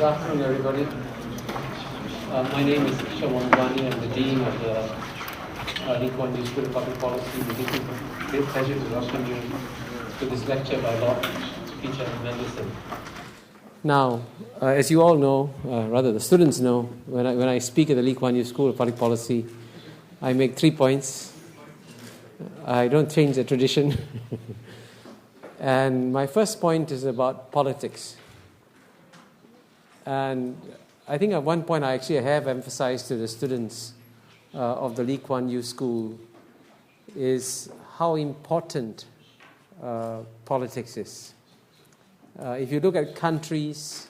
Good afternoon, everybody. My name is Kuan. I'm the Dean of the Kuan School of Public Policy. It gives me great pleasure to welcome you to this lecture by Lord Peter Mandelson. Now, as you all know, rather the students know, when I speak at the Lee Kuan Yew School of Public Policy, I make 3 points. I don't change the tradition. And my first point is about politics. And I think at one point I actually have emphasized to the students of the Lee Kuan Yew School is how important politics is. If you look at countries,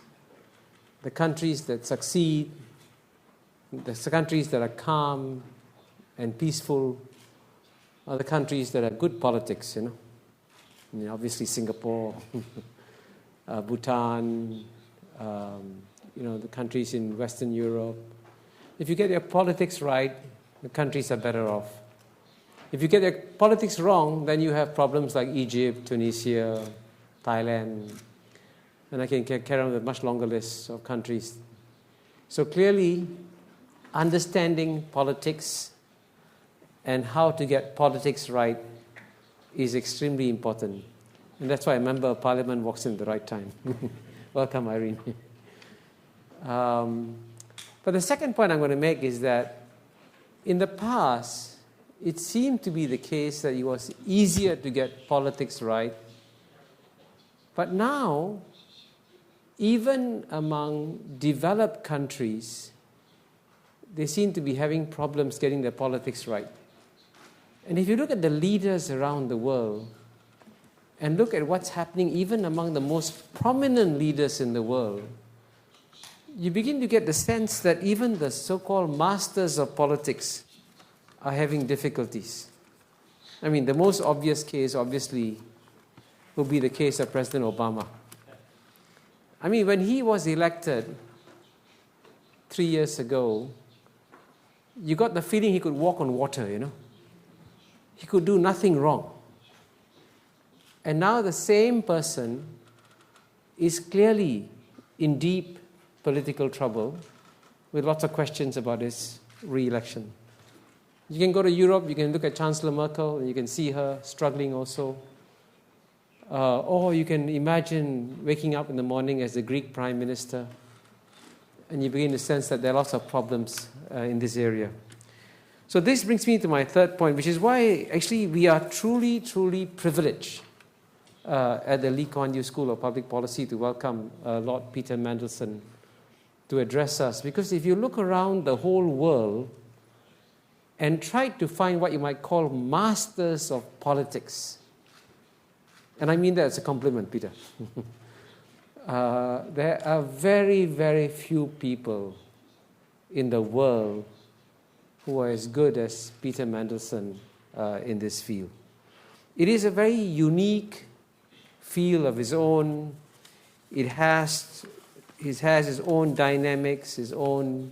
the countries that succeed, the countries that are calm and peaceful are the countries that are good politics, you know. I mean, obviously Singapore, Bhutan, the countries in Western Europe. If you get your politics right, the countries are better off. If you get your politics wrong, then you have problems like Egypt, Tunisia, Thailand, and I can carry on with a much longer list of countries. So clearly, understanding politics and how to get politics right is extremely important. And that's why a member of parliament walks in at the right time. Welcome, Irene. But the second point I'm going to make is that in the past, it seemed to be the case that it was easier to get politics right. But now, even among developed countries, they seem to be having problems getting their politics right. And if you look at the leaders around the world and look at what's happening even among the most prominent leaders in the world, you begin to get the sense that even the so-called masters of politics are having difficulties. I mean, the most obvious case, obviously, will be the case of President Obama. I mean, when he was elected 3 years ago, you got the feeling he could walk on water, you know. He could do nothing wrong. And now the same person is clearly in deep political trouble with lots of questions about his re-election. You can go to Europe, you can look at Chancellor Merkel, and you can see her struggling also. Or you can imagine waking up in the morning as the Greek Prime Minister, and you begin to sense that there are lots of problems in this area. So this brings me to my third point, which is why actually we are truly, truly privileged at the Lee Kuan Yew School of Public Policy to welcome Lord Peter Mandelson to address us. Because if you look around the whole world and try to find what you might call masters of politics, and I mean that as a compliment, Peter, there are very, very few people in the world who are as good as Peter Mandelson in this field. It is a very unique field of his own. It has his own dynamics, his own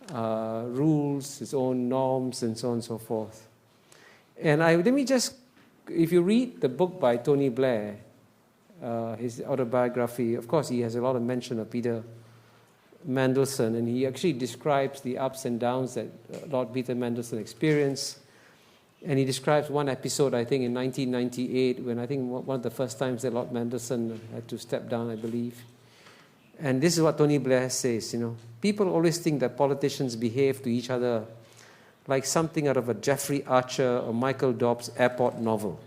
rules, his own norms, and so on and so forth. And if you read the book by Tony Blair, his autobiography, of course he has a lot of mention of Peter Mandelson, and he actually describes the ups and downs that Lord Peter Mandelson experienced. And he describes one episode, I think, in 1998, when I think one of the first times that Lord Mandelson had to step down, I believe. And this is what Tony Blair says, you know, people always think that politicians behave to each other like something out of a Jeffrey Archer or Michael Dobbs airport novel.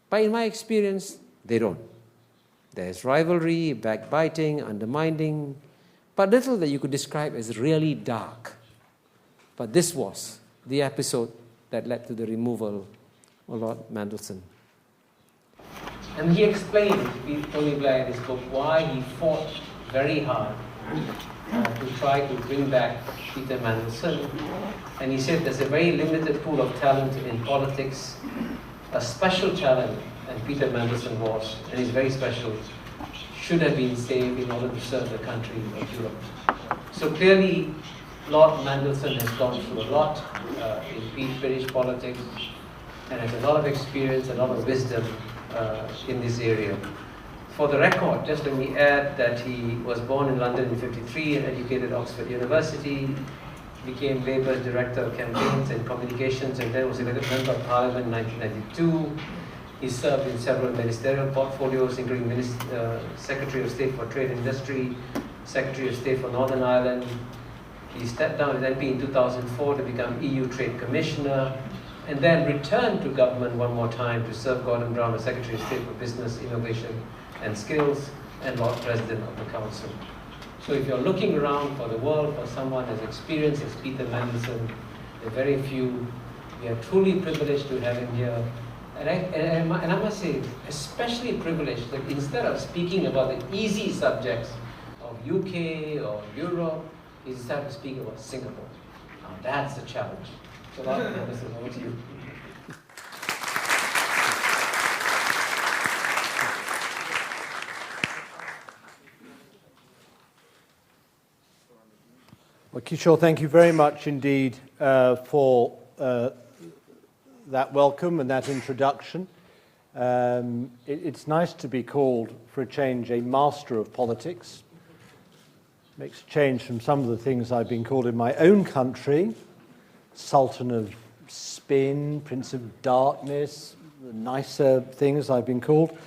But in my experience, they don't. There's rivalry, backbiting, undermining, but little that you could describe as really dark. But this was the episode that led to the removal of Lord Mandelson. And he explained, Tony Blair in his book, why he fought very hard to try to bring back Peter Mandelson. And he said there's a very limited pool of talent in politics, a special talent, and Peter Mandelson was, and he's very special, should have been saved in order to serve the country of Europe. So clearly, Lord Mandelson has gone through a lot in British politics and has a lot of experience, a lot of wisdom in this area. For the record, just let me add that he was born in London in 1953 and educated at Oxford University, became Labour's Director of Campaigns and Communications, and then was elected Member of Parliament in 1992. He served in several ministerial portfolios, including Secretary of State for Trade and Industry, Secretary of State for Northern Ireland. He stepped down as MP in 2004 to become EU Trade Commissioner, and then returned to government one more time to serve Gordon Brown as Secretary of State for Business, Innovation and Skills, and Lord President of the Council. So if you're looking around for the world for someone as experienced as Peter Mandelson, there are very few. We are truly privileged to have him here. And I must say, especially privileged that instead of speaking about the easy subjects of UK or Europe, he decided to speak about Singapore. Now that's a challenge. So Lord Mandelson, over to you. Well, Kishore, thank you very much indeed for that welcome and that introduction. It's nice to be called, for a change, a master of politics. Makes a change from some of the things I've been called in my own country. Sultan of Spin, Prince of Darkness, the nicer things I've been called.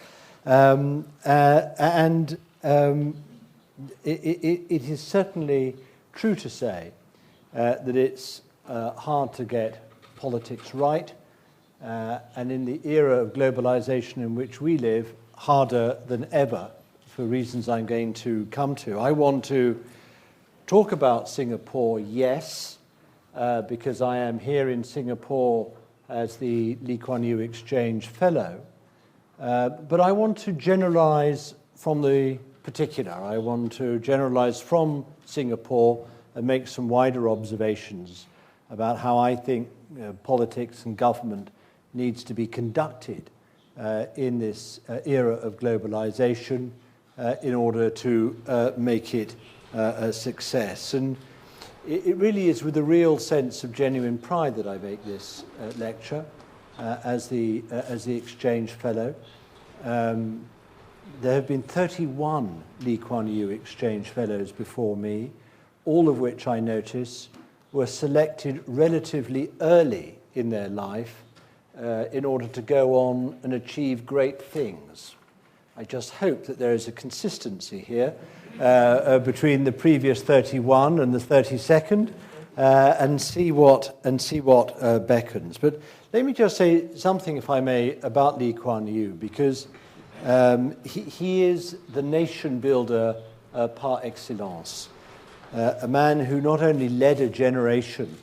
It is certainly true to say that it's hard to get politics right, and in the era of globalization in which we live, harder than ever, for reasons I'm going to come to. I want to talk about Singapore, yes, because I am here in Singapore as the Lee Kuan Yew Exchange Fellow, but I want to generalize from the particular. I want to generalize from Singapore and make some wider observations about how I think politics and government needs to be conducted in this era of globalization in order to make it a success. And it really is with a real sense of genuine pride that I make this lecture as the Exchange Fellow. There have been 31 Lee Kuan Yew Exchange Fellows before me, all of which I notice were selected relatively early in their life in order to go on and achieve great things. I just hope that there is a consistency here between the previous 31 and the 32nd, and see what beckons. But let me just say something, if I may, about Lee Kuan Yew, because he is the nation builder par excellence, a man who not only led a generation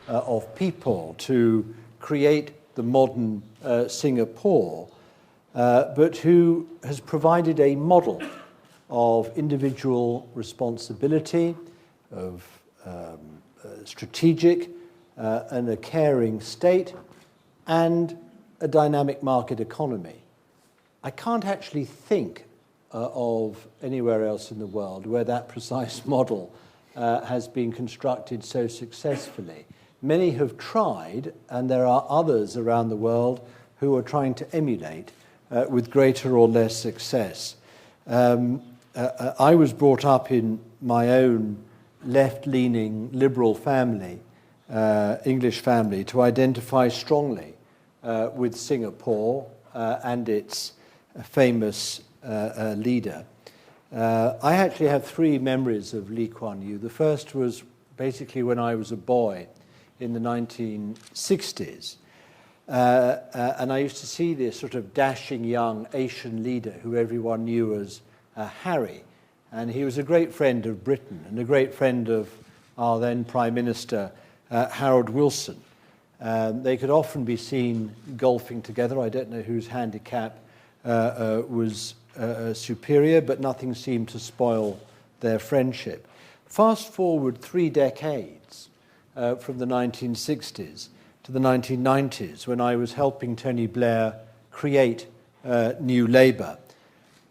of people to create the modern Singapore, but who has provided a model of individual responsibility, of strategic and a caring state, and a dynamic market economy. I can't actually think of anywhere else in the world where that precise model has been constructed so successfully. Many have tried, and there are others around the world who are trying to emulate with greater or less success. I was brought up in my own left-leaning liberal family, English family, to identify strongly with Singapore and its famous leader. I actually have three memories of Lee Kuan Yew. The first was basically when I was a boy in the 1960s. And I used to see this sort of dashing young Asian leader who everyone knew as Harry. And he was a great friend of Britain and a great friend of our then Prime Minister, Harold Wilson. They could often be seen golfing together. I don't know whose handicap was superior, but nothing seemed to spoil their friendship. Fast forward 3 decades from the 1960s to the 1990s, when I was helping Tony Blair create New Labour.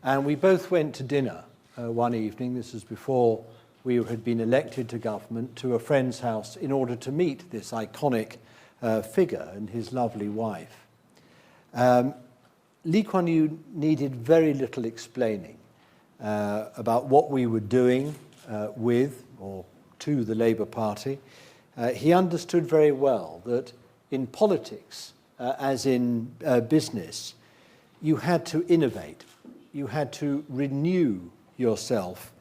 And we both went to dinner one evening, this was before we had been elected to government, to a friend's house in order to meet this iconic figure and his lovely wife. Lee Kuan Yew needed very little explaining about what we were doing with or to the Labour Party. He understood very well that in politics, as in business, you had to innovate. You had to renew yourself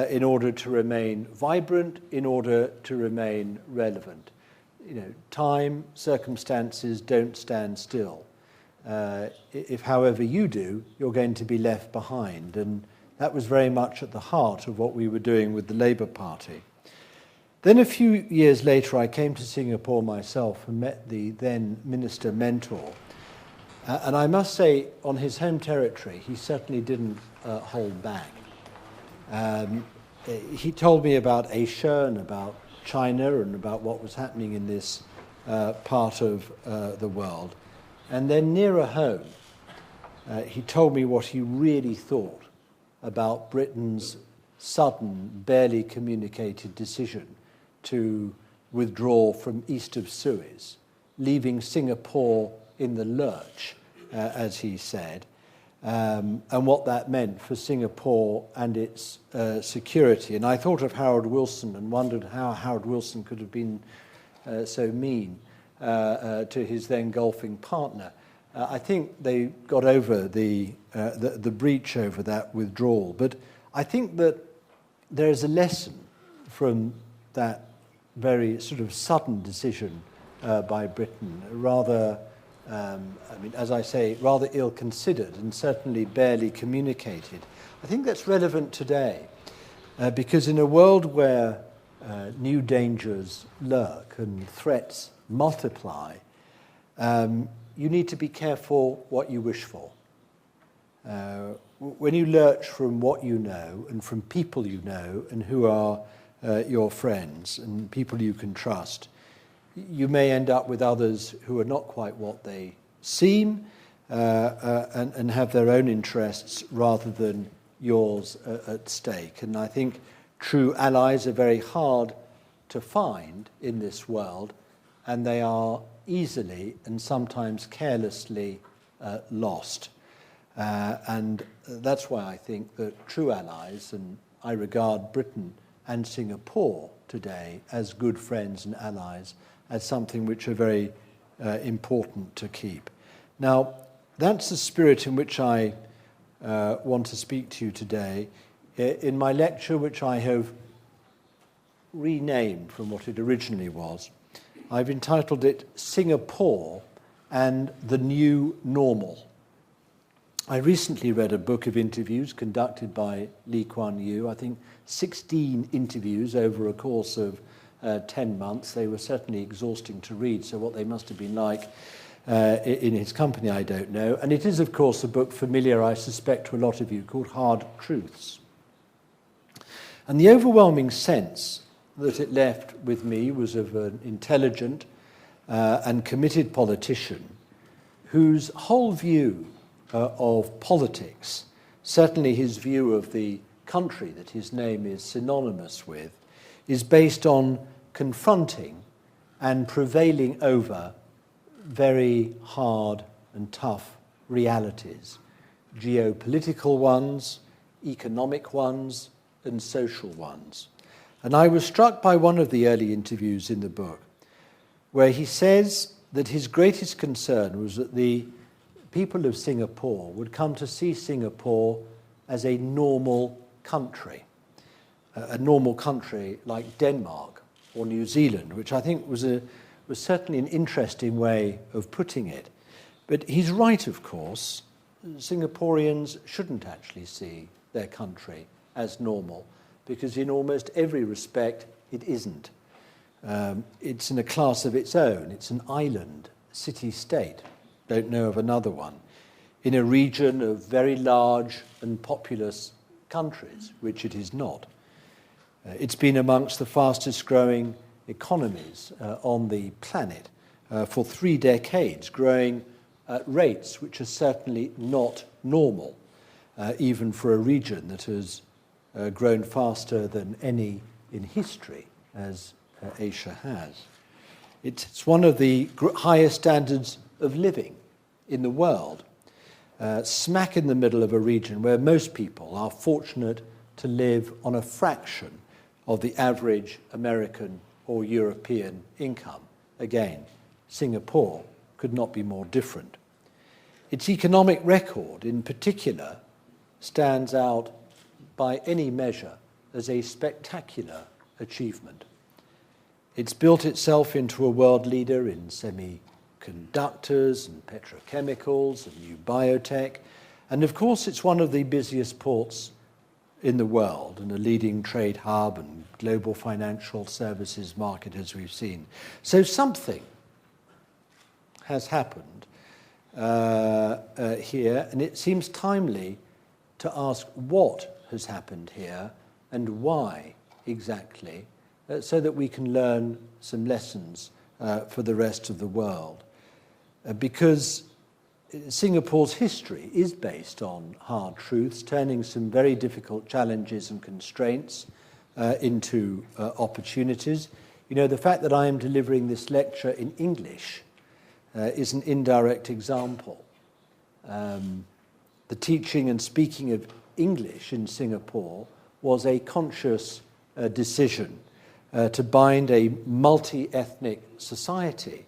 in order to remain vibrant, in order to remain relevant. You know, time, circumstances don't stand still. If however you do, you're going to be left behind. And that was very much at the heart of what we were doing with the Labour Party. Then a few years later, I came to Singapore myself and met the then Minister Mentor. And I must say, on his home territory, he certainly didn't hold back. He told me about Asia and about China and about what was happening in this part of the world. And then nearer home, he told me what he really thought about Britain's sudden, barely communicated decision to withdraw from east of Suez, leaving Singapore in the lurch, as he said, and what that meant for Singapore and its security. And I thought of Harold Wilson and wondered how Harold Wilson could have been so mean to his then golfing partner. I think they got over the breach over that withdrawal. But I think that there is a lesson from that very sort of sudden decision by Britain, rather, as I say, rather ill-considered and certainly barely communicated. I think that's relevant today because in a world where new dangers lurk and threats multiply, you need to be careful what you wish for. When you lurch from what you know and from people you know and who are your friends and people you can trust, you may end up with others who are not quite what they seem and have their own interests rather than yours at stake. And I think true allies are very hard to find in this world, and they are easily and sometimes carelessly lost. And that's why I think that true allies, and I regard Britain and Singapore today as good friends and allies, as something which are very important to keep. Now, that's the spirit in which I want to speak to you today. In my lecture, which I have renamed from what it originally was, I've entitled it Singapore and the New Normal. I recently read a book of interviews conducted by Lee Kuan Yew, I think 16 interviews over a course of 10 months. They were certainly exhausting to read, so what they must have been like in his company, I don't know. And it is, of course, a book familiar, I suspect, to a lot of you, called Hard Truths. And the overwhelming sense that it left with me was of an intelligent and committed politician whose whole view of politics, certainly his view of the country that his name is synonymous with, is based on confronting and prevailing over very hard and tough realities, geopolitical ones, economic ones, and social ones. And I was struck by one of the early interviews in the book, where he says that his greatest concern was that the people of Singapore would come to see Singapore as a normal country like Denmark or New Zealand, which I think was certainly an interesting way of putting it. But he's right, of course. Singaporeans shouldn't actually see their country as normal, because in almost every respect it isn't. It's in a class of its own. It's an island, city-state. Don't know of another one, in a region of very large and populous countries, which it is not. It's been amongst the fastest growing economies on the planet for 3 decades, growing at rates which are certainly not normal, even for a region that has grown faster than any in history, as Asia has. It's one of the highest standards of living in the world. smack in the middle of a region where most people are fortunate to live on a fraction of the average American or European income. Again, Singapore could not be more different. Its economic record, in particular, stands out by any measure as a spectacular achievement. It's built itself into a world leader in semiconductors and petrochemicals and new biotech. And of course, it's one of the busiest ports in the world and a leading trade hub and global financial services market, as we've seen. So something has happened here, and it seems timely to ask what has happened here and why exactly, so that we can learn some lessons for the rest of the world. Because Singapore's history is based on hard truths, turning some very difficult challenges and constraints into opportunities. You know, the fact that I am delivering this lecture in English is an indirect example. The teaching and speaking of English in Singapore was a conscious decision to bind a multi-ethnic society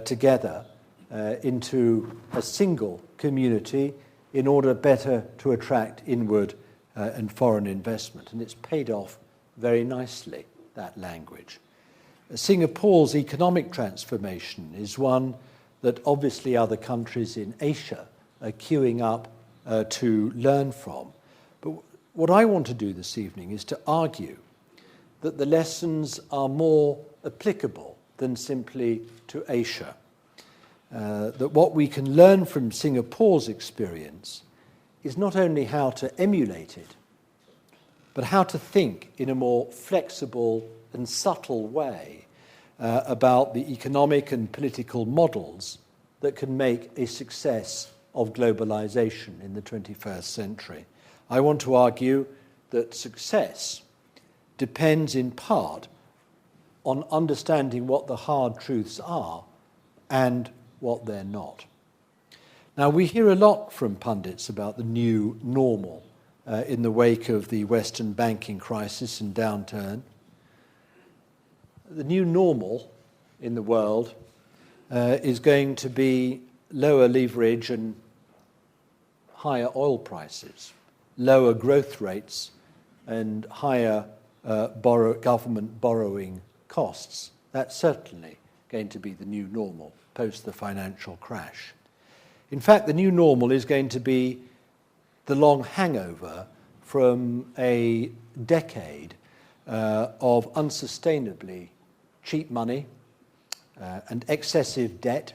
together into a single community in order better to attract inward and foreign investment. And it's paid off very nicely, that language. Singapore's economic transformation is one that obviously other countries in Asia are queuing up to learn from. But what I want to do this evening is to argue that the lessons are more applicable than simply to Asia. That what we can learn from Singapore's experience is not only how to emulate it, but how to think in a more flexible and subtle way about the economic and political models that can make a success of globalization in the 21st century. I want to argue that success depends in part on understanding what the hard truths are and what they're not. Now, we hear a lot from pundits about the new normal in the wake of the Western banking crisis and downturn. The new normal in the world is going to be lower leverage and higher oil prices, lower growth rates and higher government borrowing costs. That's certainly going to be the new normal post the financial crash. In fact, the new normal is going to be the long hangover from a decade of unsustainably cheap money and excessive debt,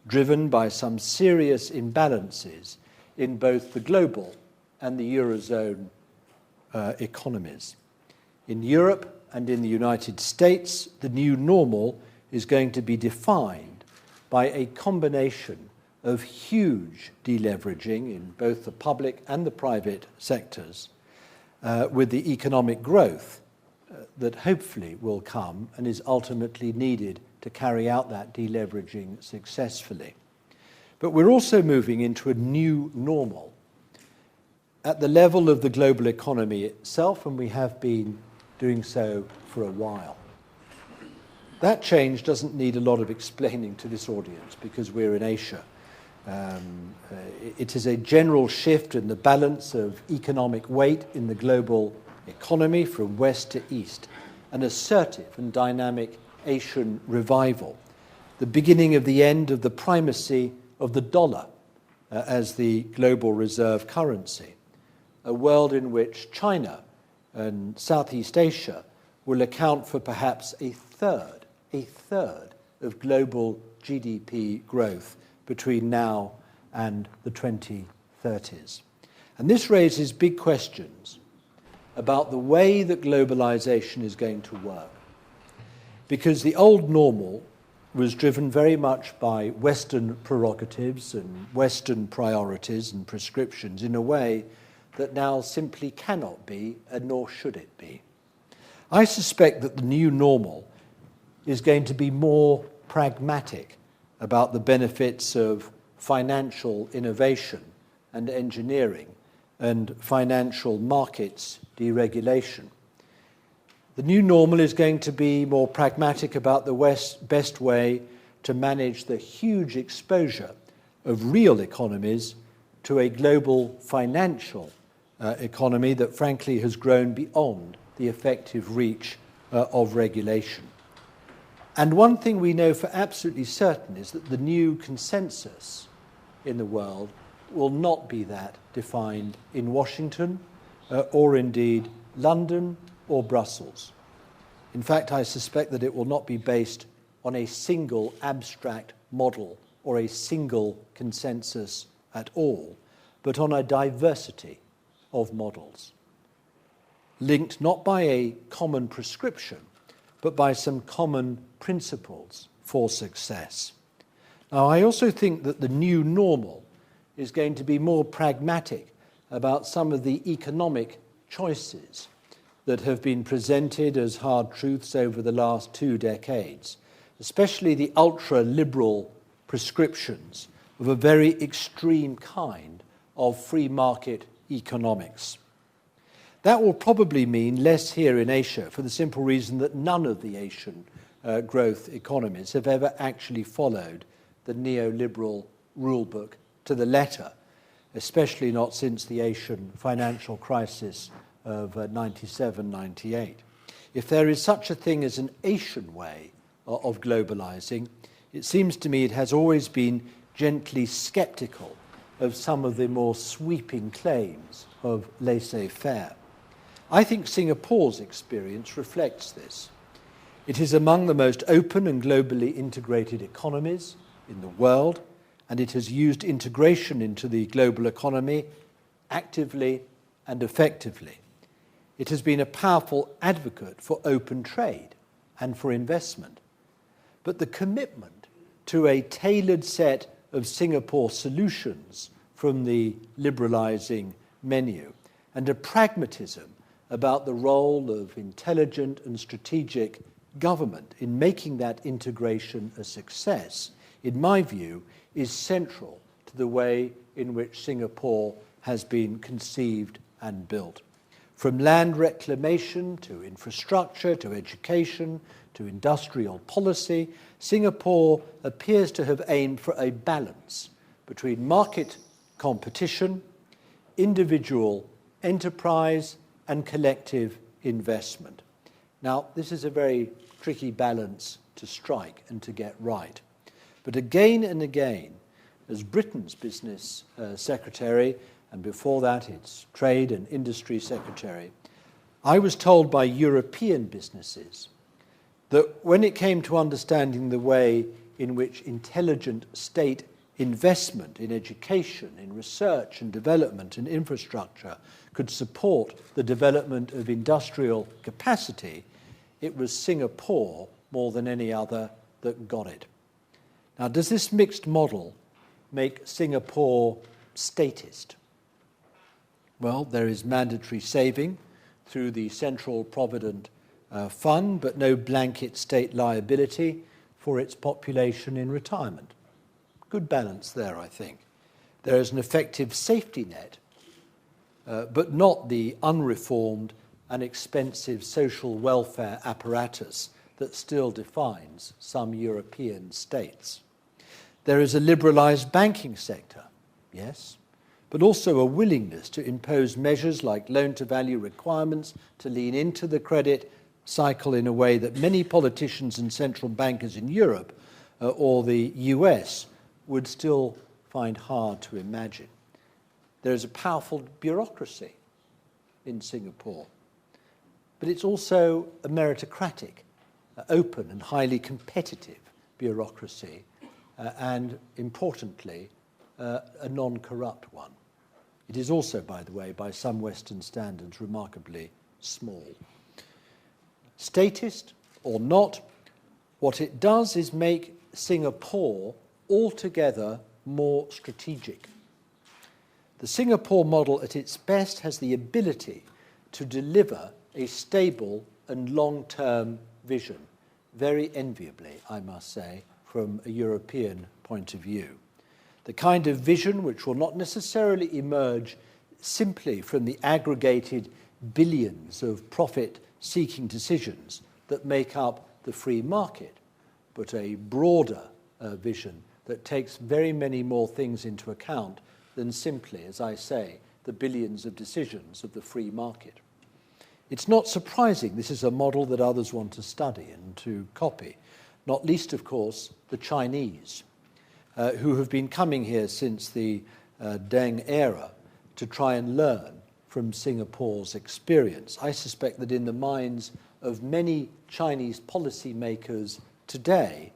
driven by some serious imbalances in both the global and the Eurozone economies. In Europe and in the United States, the new normal is going to be defined by a combination of huge deleveraging in both the public and the private sectors, with the economic growth that hopefully will come and is ultimately needed to carry out that deleveraging successfully. But we're also moving into a new normal at the level of the global economy itself, and we have been doing so for a while. That change doesn't need a lot of explaining to this audience because we're in Asia. It is a general shift in the balance of economic weight in the global economy from west to east, an assertive and dynamic Asian revival, the beginning of the end of the primacy of the dollar as the global reserve currency, a world in which China and Southeast Asia will account for perhaps a third of global GDP growth between now and the 2030s. And this raises big questions about the way that globalization is going to work. Because the old normal was driven very much by Western prerogatives and Western priorities and prescriptions in a way that now simply cannot be, and nor should it be. I suspect that the new normal is going to be more pragmatic about the benefits of financial innovation and engineering and financial markets deregulation. The new normal is going to be more pragmatic about the best way to manage the huge exposure of real economies to a global financial economy that frankly has grown beyond the effective reach of regulation. And one thing we know for absolutely certain is that the new consensus in the world will not be that defined in Washington or indeed London or Brussels. In fact, I suspect that it will not be based on a single abstract model or a single consensus at all, but on a diversity of models, linked not by a common prescription, but by some common principles for success. Now, I also think that the new normal is going to be more pragmatic about some of the economic choices that have been presented as hard truths over the last 2 decades, especially the ultra-liberal prescriptions of a very extreme kind of free market economics. That will probably mean less here in Asia for the simple reason that none of the Asian growth economies have ever actually followed the neoliberal rulebook to the letter, especially not since the Asian financial crisis of 97-98. If there is such a thing as an Asian way of globalizing, it seems to me it has always been gently skeptical of some of the more sweeping claims of laissez-faire. I think Singapore's experience reflects this. It is among the most open and globally integrated economies in the world, and it has used integration into the global economy actively and effectively. It has been a powerful advocate for open trade and for investment. But the commitment to a tailored set of Singapore solutions from the liberalizing menu and a pragmatism about the role of intelligent and strategic government in making that integration a success, in my view, is central to the way in which Singapore has been conceived and built. From land reclamation to infrastructure to education to industrial policy, Singapore appears to have aimed for a balance between market competition, individual enterprise, and collective investment. Now, this is a very tricky balance to strike and to get right. But again and again, as Britain's business secretary, and before that its trade and industry secretary, I was told by European businesses that when it came to understanding the way in which intelligent state investment in education, in research and development and infrastructure could support the development of industrial capacity, it was Singapore more than any other that got it. Now, does this mixed model make Singapore statist? Well, there is mandatory saving through the Central Provident Fund, but no blanket state liability for its population in retirement. Good balance there, I think. There is an effective safety net, but not the unreformed and expensive social welfare apparatus that still defines some European states. There is a liberalized banking sector, yes, but also a willingness to impose measures like loan-to-value requirements to lean into the credit cycle in a way that many politicians and central bankers in Europe or the US would still find hard to imagine. There is a powerful bureaucracy in Singapore, but it's also a meritocratic, open and highly competitive bureaucracy, and importantly, a non-corrupt one. It is also, by the way, by some Western standards, remarkably small. Statist or not, what it does is make Singapore altogether more strategic. The Singapore model at its best has the ability to deliver a stable and long-term vision, very enviably, I must say, from a European point of view. the kind of vision which will not necessarily emerge simply from the aggregated billions of profit-seeking decisions that make up the free market, but a broader vision that takes very many more things into account than simply, as I say, the billions of decisions of the free market. It's not surprising this is a model that others want to study and to copy, not least, of course, the Chinese, who have been coming here since the Deng era to try and learn from Singapore's experience. I suspect that in the minds of many Chinese policymakers today,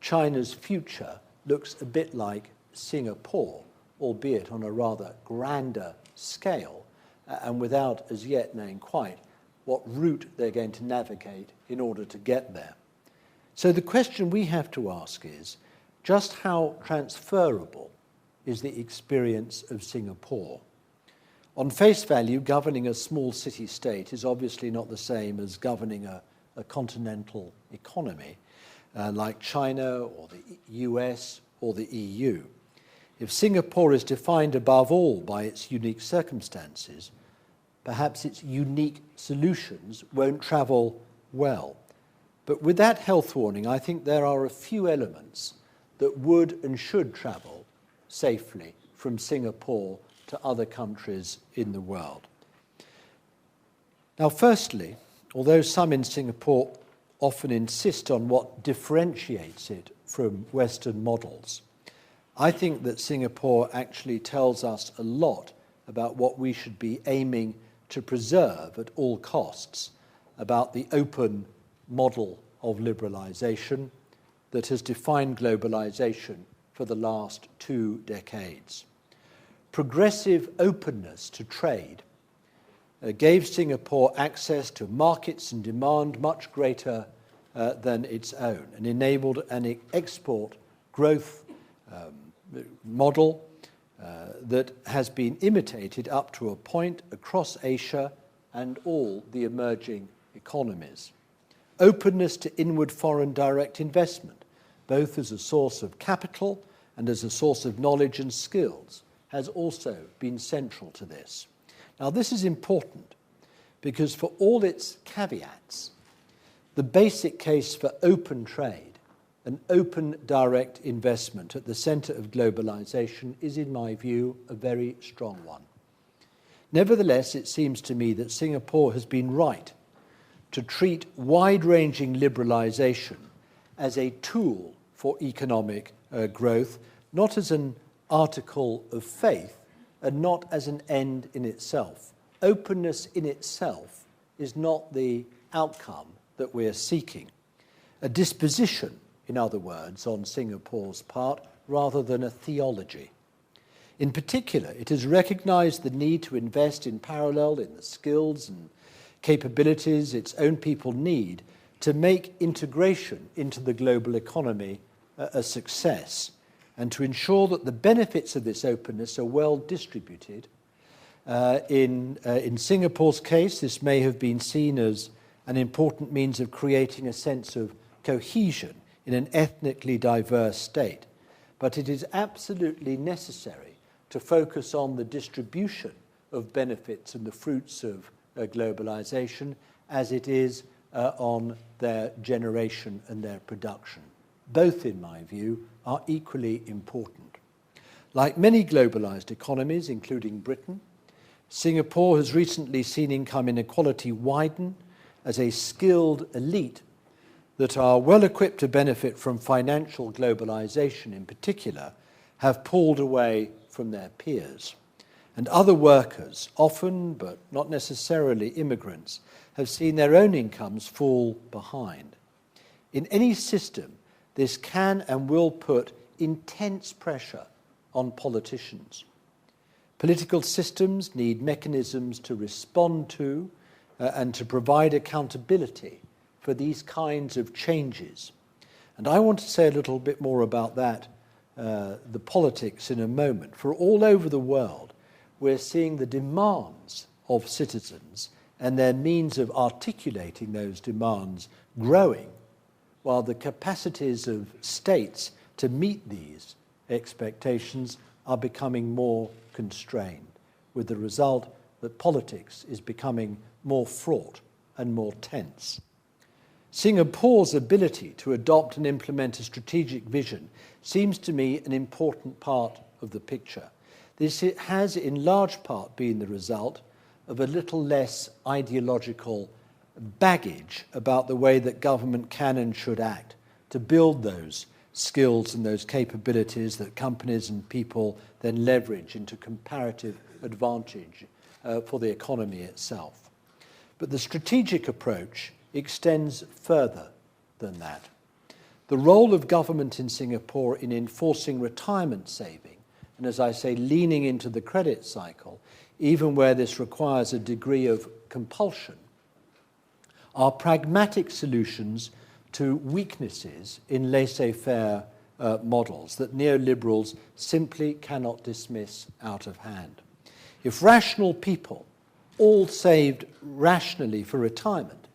China's future looks a bit like Singapore, albeit on a rather grander scale, and without as yet knowing quite what route they're going to navigate in order to get there. So the question we have to ask is, just how transferable is the experience of Singapore? On face value, governing a small city-state is obviously not the same as governing a continental economy like China or the US or the EU. If Singapore is defined above all by its unique circumstances, perhaps its unique solutions won't travel well. But with that health warning, I think there are a few elements that would and should travel safely from Singapore to other countries in the world. Now, firstly, although some in Singapore often insist on what differentiates it from Western models, I think that Singapore actually tells us a lot about what we should be aiming to preserve at all costs, about the open model of liberalization that has defined globalization for the last 2 decades. Progressive openness to trade gave Singapore access to markets and demand much greater than its own, and enabled an export growth model that has been imitated up to a point across Asia and all the emerging economies. Openness to inward foreign direct investment, both as a source of capital and as a source of knowledge and skills, has also been central to this. Now, this is important because for all its caveats, the basic case for open trade and open direct investment at the center of globalization is, in my view, a very strong one. Nevertheless, it seems to me that Singapore has been right to treat wide-ranging liberalization as a tool for economic growth, not as an article of faith and not as an end in itself. Openness in itself is not the outcome that we are seeking. A disposition, in other words, on Singapore's part, rather than a theology. In particular, it has recognized the need to invest in parallel in the skills and capabilities its own people need to make integration into the global economy a success, and to ensure that the benefits of this openness are well distributed. In Singapore's case, this may have been seen as an important means of creating a sense of cohesion in an ethnically diverse state. But it is absolutely necessary to focus on the distribution of benefits and the fruits of globalization as it is on their generation and their production. Both, in my view, are equally important. Like many globalized economies, including Britain, Singapore has recently seen income inequality widen as a skilled elite that are well equipped to benefit from financial globalization in particular have pulled away from their peers. And other workers, often but not necessarily immigrants, have seen their own incomes fall behind. In any system, this can and will put intense pressure on politicians. Political systems need mechanisms to respond to and to provide accountability for these kinds of changes. And I want to say a little bit more about that, the politics, in a moment. For all over the world, we're seeing the demands of citizens and their means of articulating those demands growing, while the capacities of states to meet these expectations are becoming more constrained, with the result that politics is becoming more fraught and more tense. Singapore's ability to adopt and implement a strategic vision seems to me an important part of the picture. This has in large part been the result of a little less ideological baggage about the way that government can and should act to build those skills and those capabilities that companies and people then leverage into comparative advantage for the economy itself. But the strategic approach extends further than that. The role of government in Singapore in enforcing retirement saving, and as I say, leaning into the credit cycle, even where this requires a degree of compulsion, are pragmatic solutions to weaknesses in laissez-faire models that neoliberals simply cannot dismiss out of hand. If rational people all saved rationally for retirement,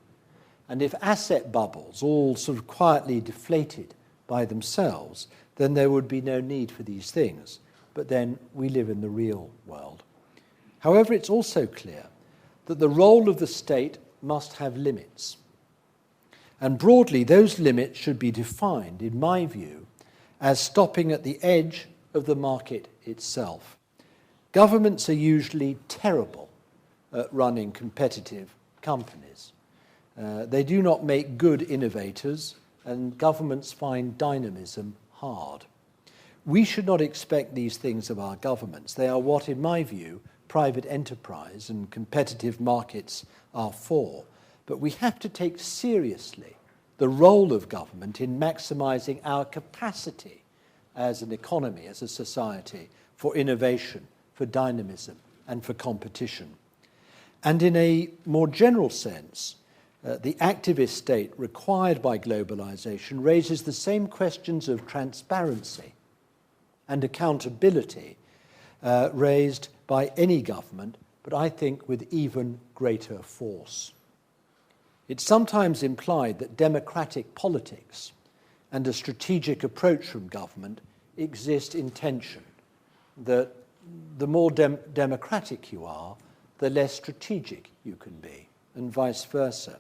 and if asset bubbles all sort of quietly deflated by themselves, then there would be no need for these things. But then we live in the real world. However, it's also clear that the role of the state must have limits. And broadly, those limits should be defined, in my view, as stopping at the edge of the market itself. Governments are usually terrible at running competitive companies. They do not make good innovators, and governments find dynamism hard. We should not expect these things of our governments. They are what, in my view, private enterprise and competitive markets are for. But we have to take seriously the role of government in maximising our capacity as an economy, as a society, for innovation, for dynamism, and for competition. And in a more general sense, the activist state required by globalization raises the same questions of transparency and accountability raised by any government, but I think with even greater force. It's sometimes implied that democratic politics and a strategic approach from government exist in tension, that the more democratic you are, the less strategic you can be, and vice versa.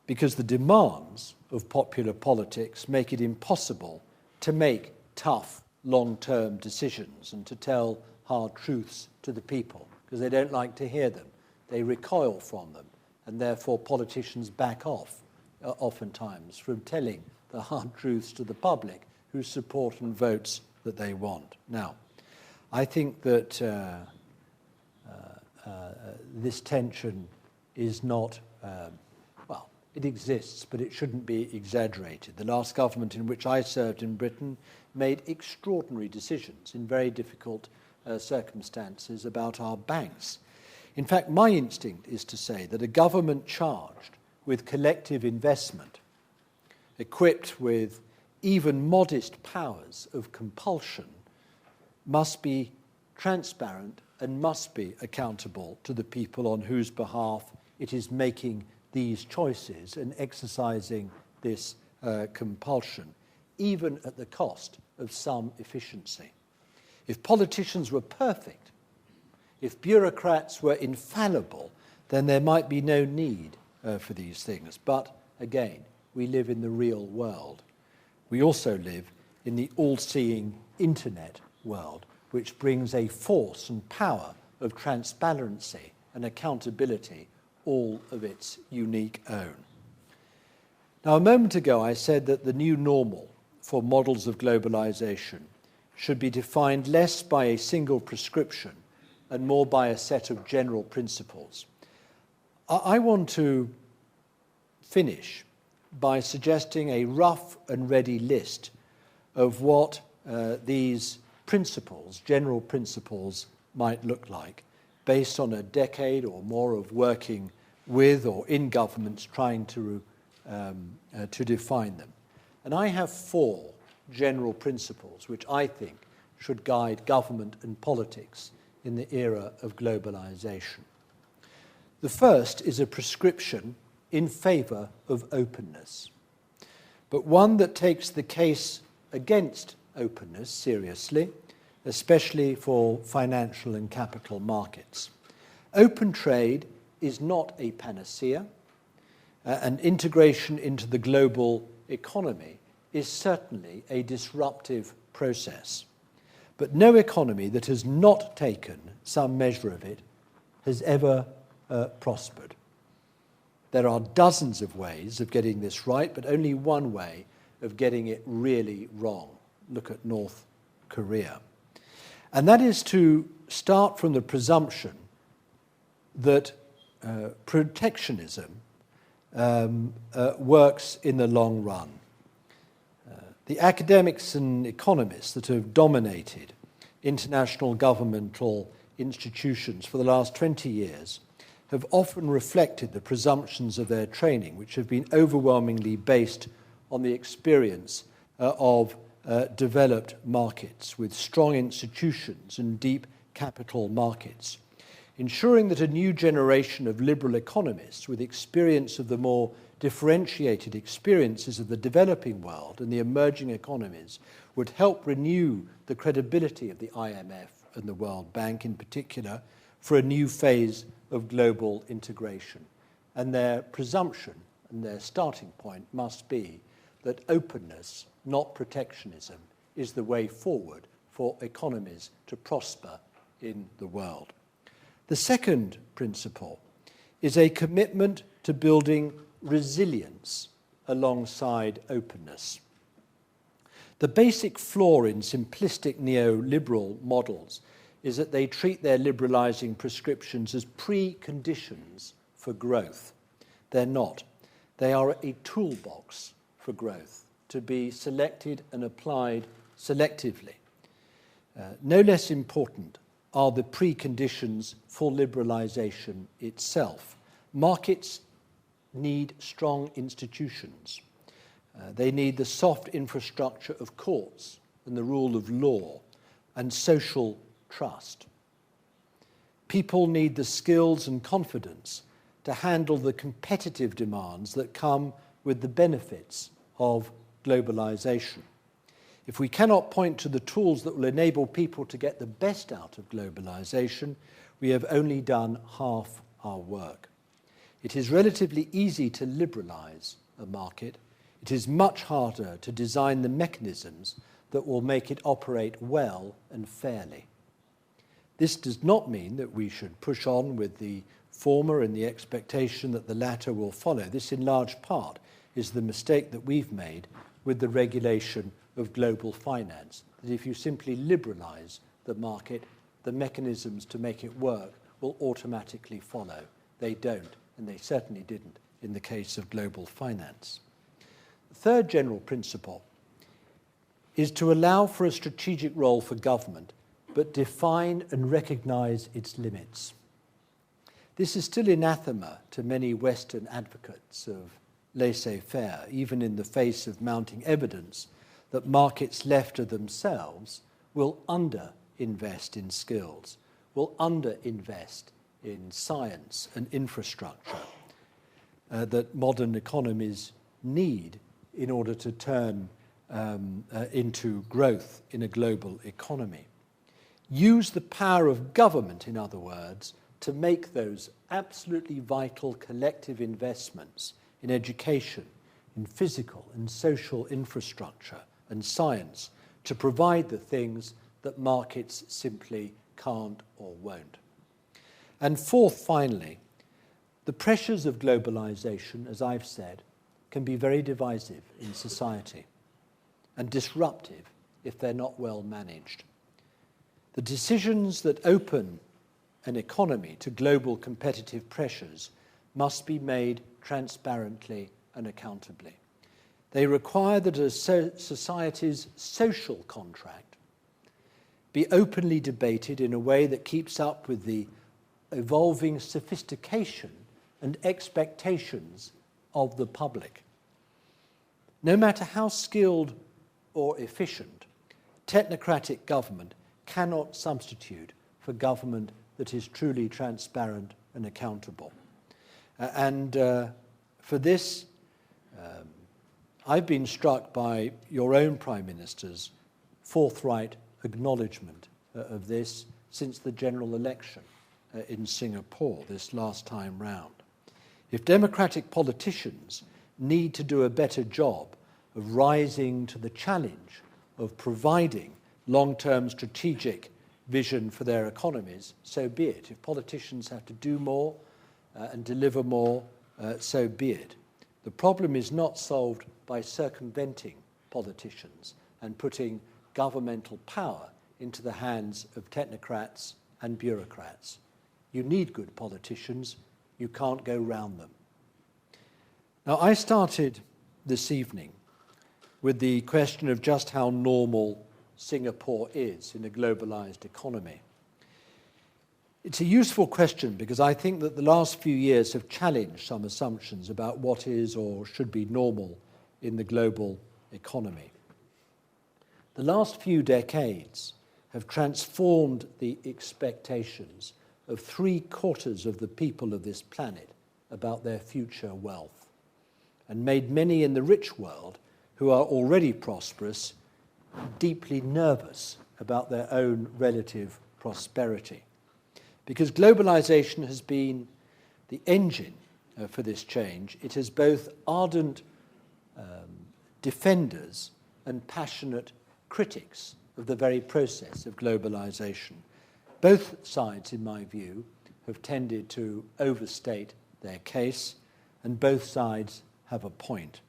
Because the demands of popular politics make it impossible to make tough, long-term decisions and to tell hard truths to the people, because they don't like to hear them. They recoil from them, and therefore politicians back off, oftentimes, from telling the hard truths to the public who support and votes that they want. Now, I think that this tension is not, well, it exists, but it shouldn't be exaggerated. The last government in which I served in Britain made extraordinary decisions in very difficult circumstances about our banks. In fact, my instinct is to say that a government charged with collective investment, equipped with even modest powers of compulsion, must be transparent and must be accountable to the people on whose behalf it is making these choices and exercising this compulsion, even at the cost of some efficiency. If politicians were perfect, if bureaucrats were infallible, then there might be no need for these things. But again, we live in the real world. We also live in the all-seeing internet world, which brings a force and power of transparency and accountability, all of its unique own. Now, a moment ago, I said that the new normal for models of globalization should be defined less by a single prescription and more by a set of general principles. I want to finish by suggesting a rough and ready list of what these principles, general principles, might look like, based on a decade or more of working with or in governments trying to define them. And I have 4 general principles which I think should guide government and politics in the era of globalization. The first is a prescription in favor of openness, but one that takes the case against openness seriously, especially for financial and capital markets. Open trade is not a panacea, and integration into the global economy is certainly a disruptive process. But no economy that has not taken some measure of it has ever prospered. There are dozens of ways of getting this right, but only one way of getting it really wrong. Look at North Korea. And that is to start from the presumption that protectionism works in the long run. The academics and economists that have dominated international governmental institutions for the last 20 years have often reflected the presumptions of their training, which have been overwhelmingly based on the experience of developed markets with strong institutions and deep capital markets, ensuring that a new generation of liberal economists with experience of the more differentiated experiences of the developing world and the emerging economies would help renew the credibility of the IMF and the World Bank in particular for a new phase of global integration. And their presumption and their starting point must be that openness, not protectionism, is the way forward for economies to prosper in the world. The second principle is a commitment to building resilience alongside openness. The basic flaw in simplistic neoliberal models is that they treat their liberalizing prescriptions as preconditions for growth. They're not. They are a toolbox for growth, to be selected and applied selectively. No less important are the preconditions for liberalization itself. Markets need strong institutions. They need the soft infrastructure of courts and the rule of law and social trust. People need the skills and confidence to handle the competitive demands that come with the benefits of globalization. If we cannot point to the tools that will enable people to get the best out of globalization, we have only done half our work. It is relatively easy to liberalize a market. It is much harder to design the mechanisms that will make it operate well and fairly. This does not mean that we should push on with the former in the expectation that the latter will follow. This, in large part, is the mistake that we've made with the regulation of global finance, that if you simply liberalize the market, the mechanisms to make it work will automatically follow. They don't, and they certainly didn't in the case of global finance. The third general principle is to allow for a strategic role for government, but define and recognize its limits. This is still anathema to many Western advocates of laissez-faire, even in the face of mounting evidence that markets left to themselves will under-invest in skills, will under-invest in science and infrastructure that modern economies need in order to turn into growth in a global economy. Use the power of government, in other words, to make those absolutely vital collective investments in education, in physical and social infrastructure and science to provide the things that markets simply can't or won't. And fourth, finally, the pressures of globalization, as I've said, can be very divisive in society and disruptive if they're not well managed. The decisions that open an economy to global competitive pressures must be made transparently and accountably. They require that a society's social contract be openly debated in a way that keeps up with the evolving sophistication and expectations of the public. No matter how skilled or efficient, technocratic government cannot substitute for government that is truly transparent and accountable. For this, I've been struck by your own prime ministers forthright acknowledgement of this since the general election in Singapore this last time round. If democratic politicians need to do a better job of rising to the challenge of providing long-term strategic vision for their economies, so be it. If politicians have to do more and deliver more, so be it. The problem is not solved by circumventing politicians and putting governmental power into the hands of technocrats and bureaucrats. You need good politicians. You can't go round them. Now, I started this evening with the question of just how normal Singapore is in a globalized economy. It's a useful question because I think that the last few years have challenged some assumptions about what is or should be normal in the global economy. The last few decades have transformed the expectations of 3/4 of the people of this planet about their future wealth, and made many in the rich world who are already prosperous deeply nervous about their own relative prosperity. Because globalization has been the engine for this change, it has both ardent defenders and passionate critics of the very process of globalization. Both sides, in my view, have tended to overstate their case, and both sides have a point.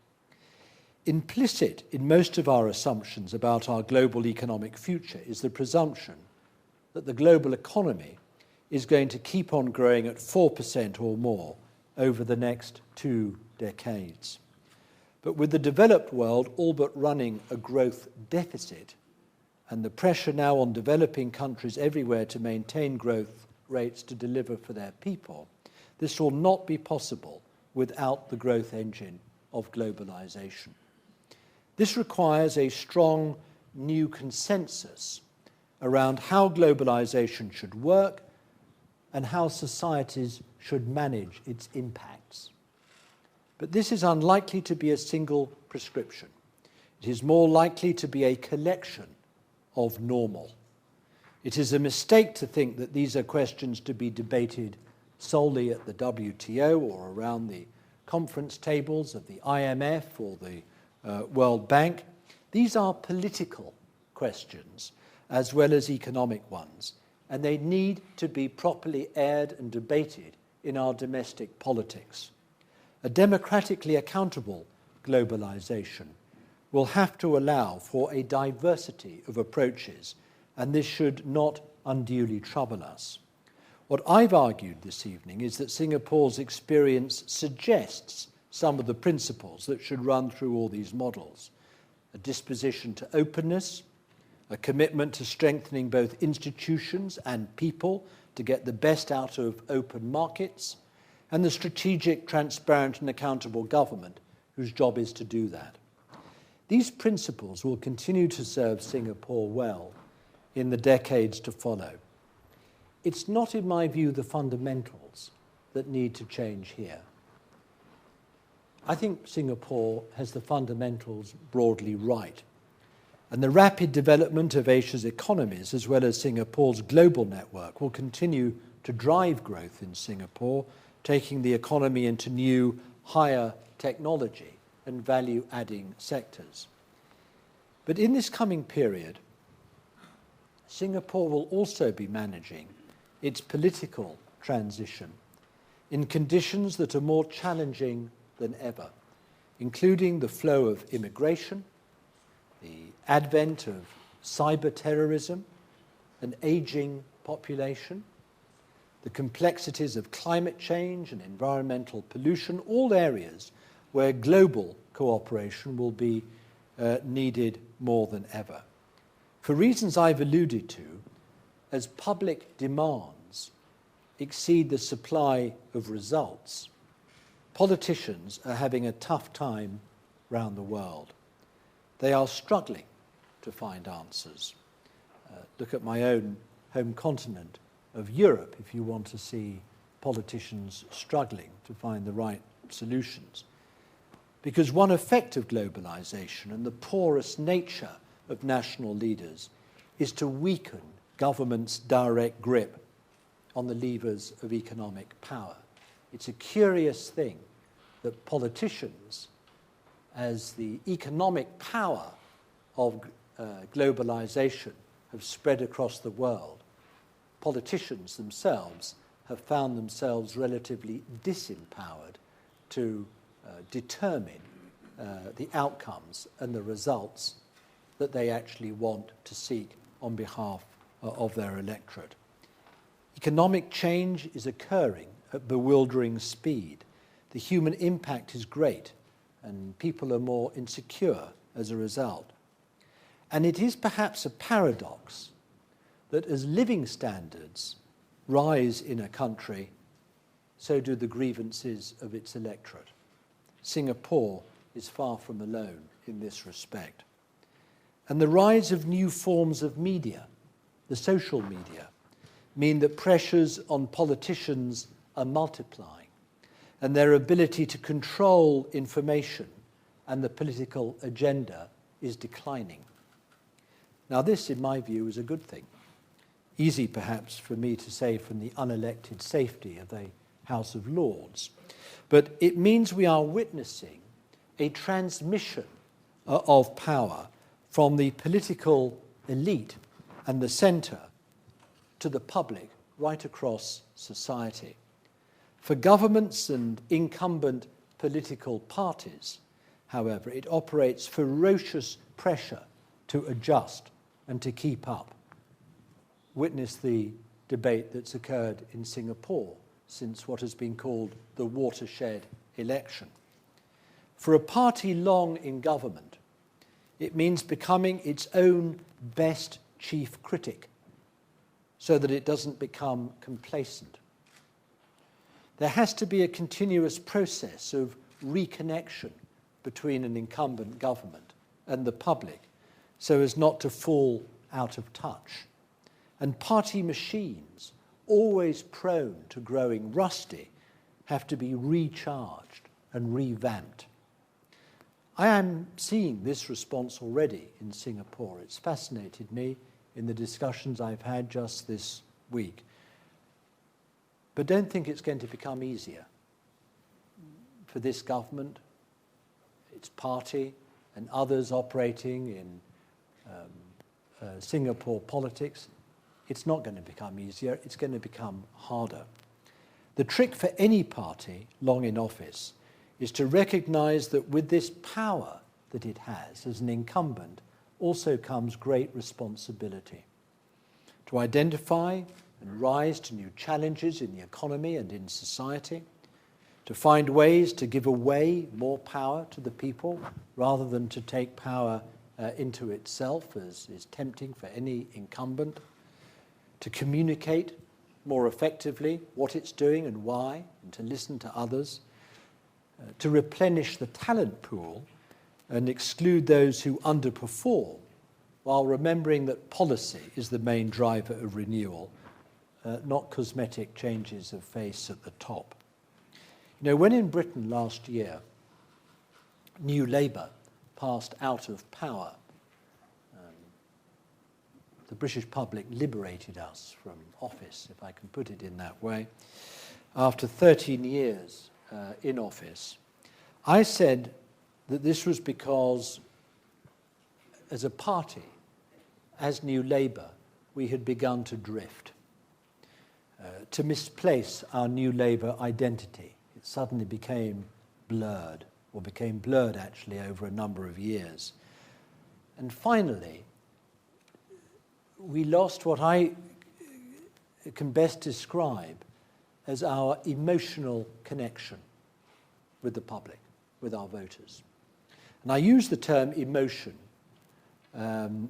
Implicit in most of our assumptions about our global economic future is the presumption that the global economy is going to keep on growing at 4% or more over the next 2 decades. But with the developed world all but running a growth deficit, and the pressure now on developing countries everywhere to maintain growth rates to deliver for their people, this will not be possible without the growth engine of globalization. This requires a strong new consensus around how globalization should work and how societies should manage its impacts. But this is unlikely to be a single prescription. It is more likely to be a collection of normal. It is a mistake to think that these are questions to be debated solely at the WTO or around the conference tables of the IMF or the World Bank. These are political questions as well as economic ones, and they need to be properly aired and debated in our domestic politics. A democratically accountable globalization will have to allow for a diversity of approaches, and this should not unduly trouble us. What I've argued this evening is that Singapore's experience suggests some of the principles that should run through all these models: a disposition to openness, a commitment to strengthening both institutions and people to get the best out of open markets, and the strategic, transparent and accountable government whose job is to do that. These principles will continue to serve Singapore well in the decades to follow. It's not, in my view, the fundamentals that need to change here. I think Singapore has the fundamentals broadly right, and the rapid development of Asia's economies, as well as Singapore's global network, will continue to drive growth in Singapore, taking the economy into new, higher technology and value-adding sectors. But in this coming period, Singapore will also be managing its political transition in conditions that are more challenging than ever, including the flow of immigration, the advent of cyber terrorism, an aging population, the complexities of climate change and environmental pollution, all areas where global cooperation will be needed more than ever. For reasons I've alluded to, as public demands exceed the supply of results, politicians are having a tough time around the world. They are struggling to find answers. Look at my own home continent of Europe if you want to see politicians struggling to find the right solutions. Because one effect of globalization and the porous nature of national leaders is to weaken government's direct grip on the levers of economic power. It's a curious thing that politicians, as the economic power of globalization have spread across the world, politicians themselves have found themselves relatively disempowered to determine the outcomes and the results that they actually want to seek on behalf of their electorate. Economic change is occurring at bewildering speed. The human impact is great, and people are more insecure as a result. And it is perhaps a paradox that as living standards rise in a country, so do the grievances of its electorate. Singapore is far from alone in this respect. And the rise of new forms of media, the social media, mean that pressures on politicians are multiplying, and their ability to control information and the political agenda is declining. Now, this, in my view, is a good thing. Easy, perhaps, for me to say from the unelected safety of the House of Lords. But it means we are witnessing a transmission of power from the political elite and the centre to the public right across society. For governments and incumbent political parties, however, it operates ferocious pressure to adjust and to keep up. Witness the debate that's occurred in Singapore since what has been called the watershed election. For a party long in government, it means becoming its own best chief critic so that it doesn't become complacent. There has to be a continuous process of reconnection between an incumbent government and the public so as not to fall out of touch. And party machines, always prone to growing rusty, have to be recharged and revamped. I am seeing this response already in Singapore. It's fascinated me in the discussions I've had just this week. But don't think it's going to become easier for this government, its party, and others operating in Singapore politics. It's not going to become easier, it's going to become harder. The trick for any party long in office is to recognise that with this power that it has as an incumbent also comes great responsibility. To identify and rise to new challenges in the economy and in society, to find ways to give away more power to the people rather than to take power into itself, as is tempting for any incumbent, to communicate more effectively what it's doing and why, and to listen to others, to replenish the talent pool and exclude those who underperform, while remembering that policy is the main driver of renewal, not cosmetic changes of face at the top. You know, when in Britain last year, New Labour passed out of power, the British public liberated us from office, if I can put it in that way, after 13 years in office. I said that this was because, as a party, as New Labour, we had begun to drift, to misplace our New Labour identity. It suddenly became blurred, or became blurred actually over a number of years. And finally, we lost what I can best describe as our emotional connection with the public, with our voters. And I use the term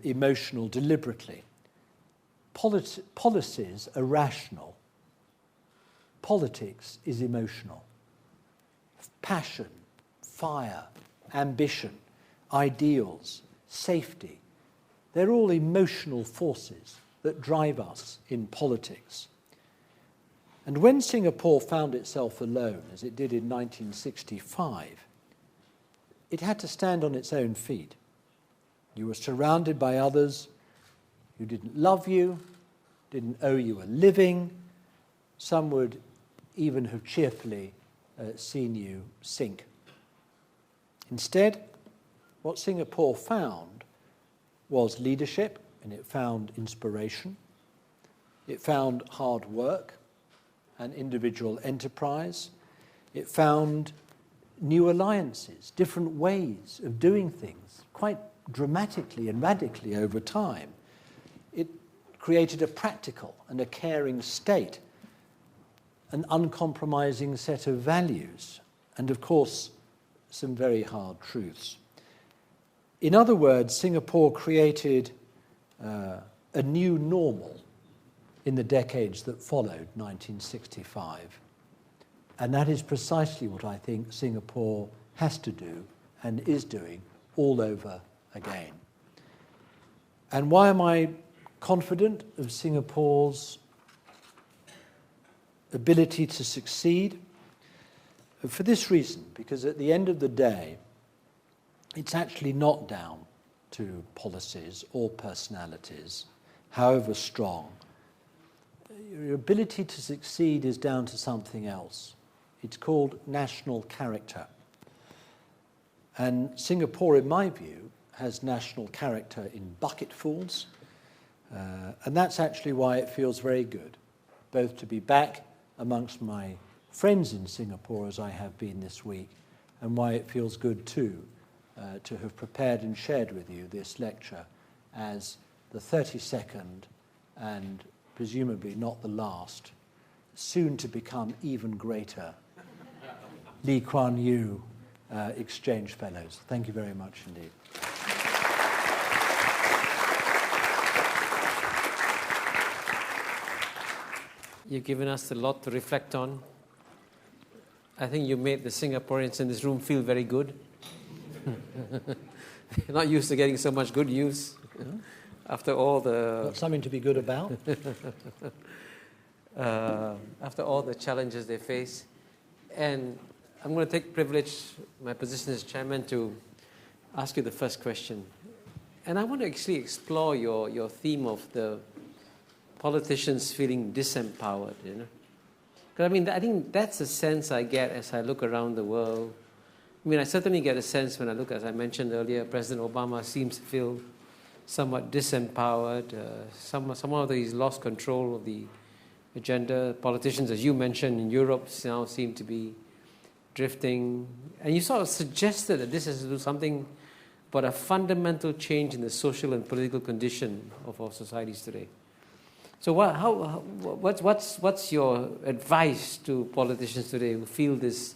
emotional deliberately. Policies are rational. Politics is emotional. Passion, fire, ambition, ideals, safety, they're all emotional forces that drive us in politics. And when Singapore found itself alone, as it did in 1965, it had to stand on its own feet. You were surrounded by others who didn't love you, didn't owe you a living. Some would even have cheerfully seen you sink. Instead, what Singapore found was leadership, and it found inspiration. It found hard work and individual enterprise. It found new alliances, different ways of doing things, quite dramatically and radically over time. It created a practical and a caring state, an uncompromising set of values, and of course, some very hard truths. In other words, Singapore created a new normal in the decades that followed 1965. And that is precisely what I think Singapore has to do and is doing all over again. And why am I confident of Singapore's ability to succeed? For this reason, because at the end of the day, it's actually not down to policies or personalities, however strong. Your ability to succeed is down to something else. It's called national character. And Singapore, in my view, has national character in bucketfuls. And that's actually why it feels very good, both to be back amongst my friends in Singapore, as I have been this week, and why it feels good too to have prepared and shared with you this lecture as the 32nd and presumably not the last, soon to become even greater Lee Kuan Yew Exchange Fellows. Thank you very much indeed. You've given us a lot to reflect on. I think you made the Singaporeans in this room feel very good. They're not used to getting so much good news. After all the... Got something to be good about. After all the challenges they face. And I'm going to take privilege, my position as chairman, to ask you the first question. And I want to actually explore your theme of the politicians feeling disempowered, you know. Because I think that's a sense I get as I look around the world. I mean, I certainly get a sense when I look, as I mentioned earlier, President Obama seems to feel somewhat disempowered. Somehow he's lost control of the agenda. Politicians, as you mentioned, in Europe now seem to be drifting. And you sort of suggested that this has to do something about a fundamental change in the social and political condition of our societies today. So what's your advice to politicians today who feel this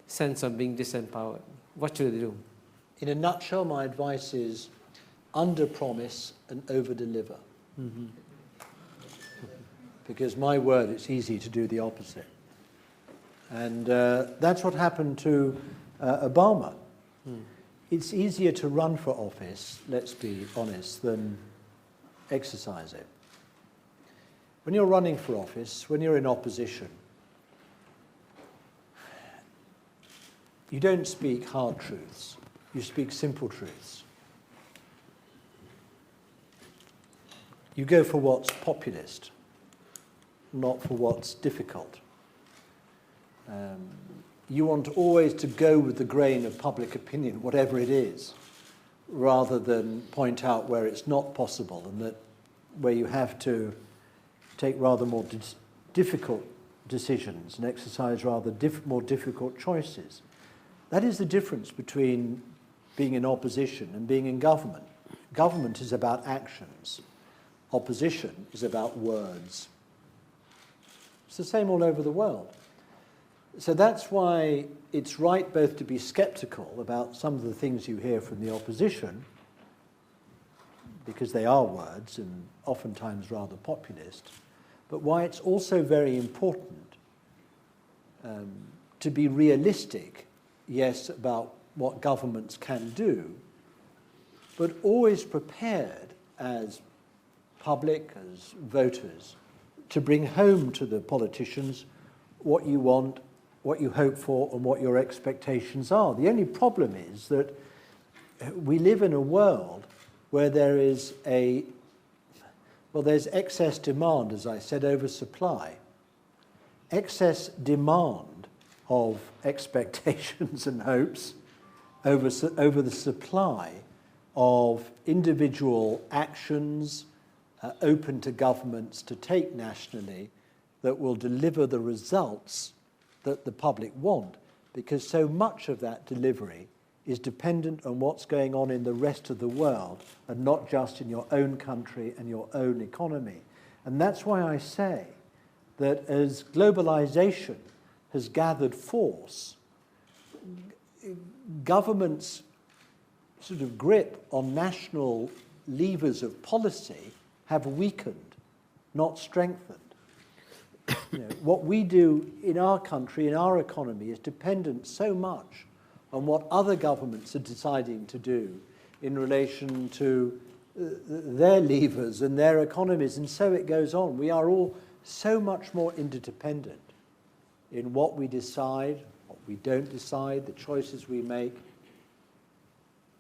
sense of being disempowered? What should they do? In a nutshell, my advice is under-promise and over-deliver. Mm-hmm. Because my word, it's easy to do the opposite. And that's what happened to Obama. It's easier to run for office, let's be honest, than exercise it. When you're running for office, when you're in opposition, you don't speak hard truths, you speak simple truths. You go for what's populist, not for what's difficult. You want always to go with the grain of public opinion, whatever it is, rather than point out where it's not possible and that where you have to take rather more difficult decisions and exercise rather more difficult choices. That is the difference between being in opposition and being in government. Government is about actions. Opposition is about words. It's the same all over the world. So that's why it's right both to be skeptical about some of the things you hear from the opposition, because they are words and oftentimes rather populist, but why it's also very important to be realistic, yes, about what governments can do, but always prepared as public, as voters, to bring home to the politicians what you want, what you hope for, and what your expectations are. The only problem is that we live in a world where there is there's excess demand, as I said, over supply. Excess demand of expectations and hopes over the supply of individual actions open to governments to take nationally that will deliver the results that the public want, because so much of that delivery is dependent on what's going on in the rest of the world and not just in your own country and your own economy. And that's why I say that as globalization has gathered force, governments' sort of grip on national levers of policy have weakened, not strengthened. What we do in our country, in our economy, is dependent so much on what other governments are deciding to do in relation to their levers and their economies, and so it goes on. We are all so much more interdependent in what we decide, what we don't decide, the choices we make.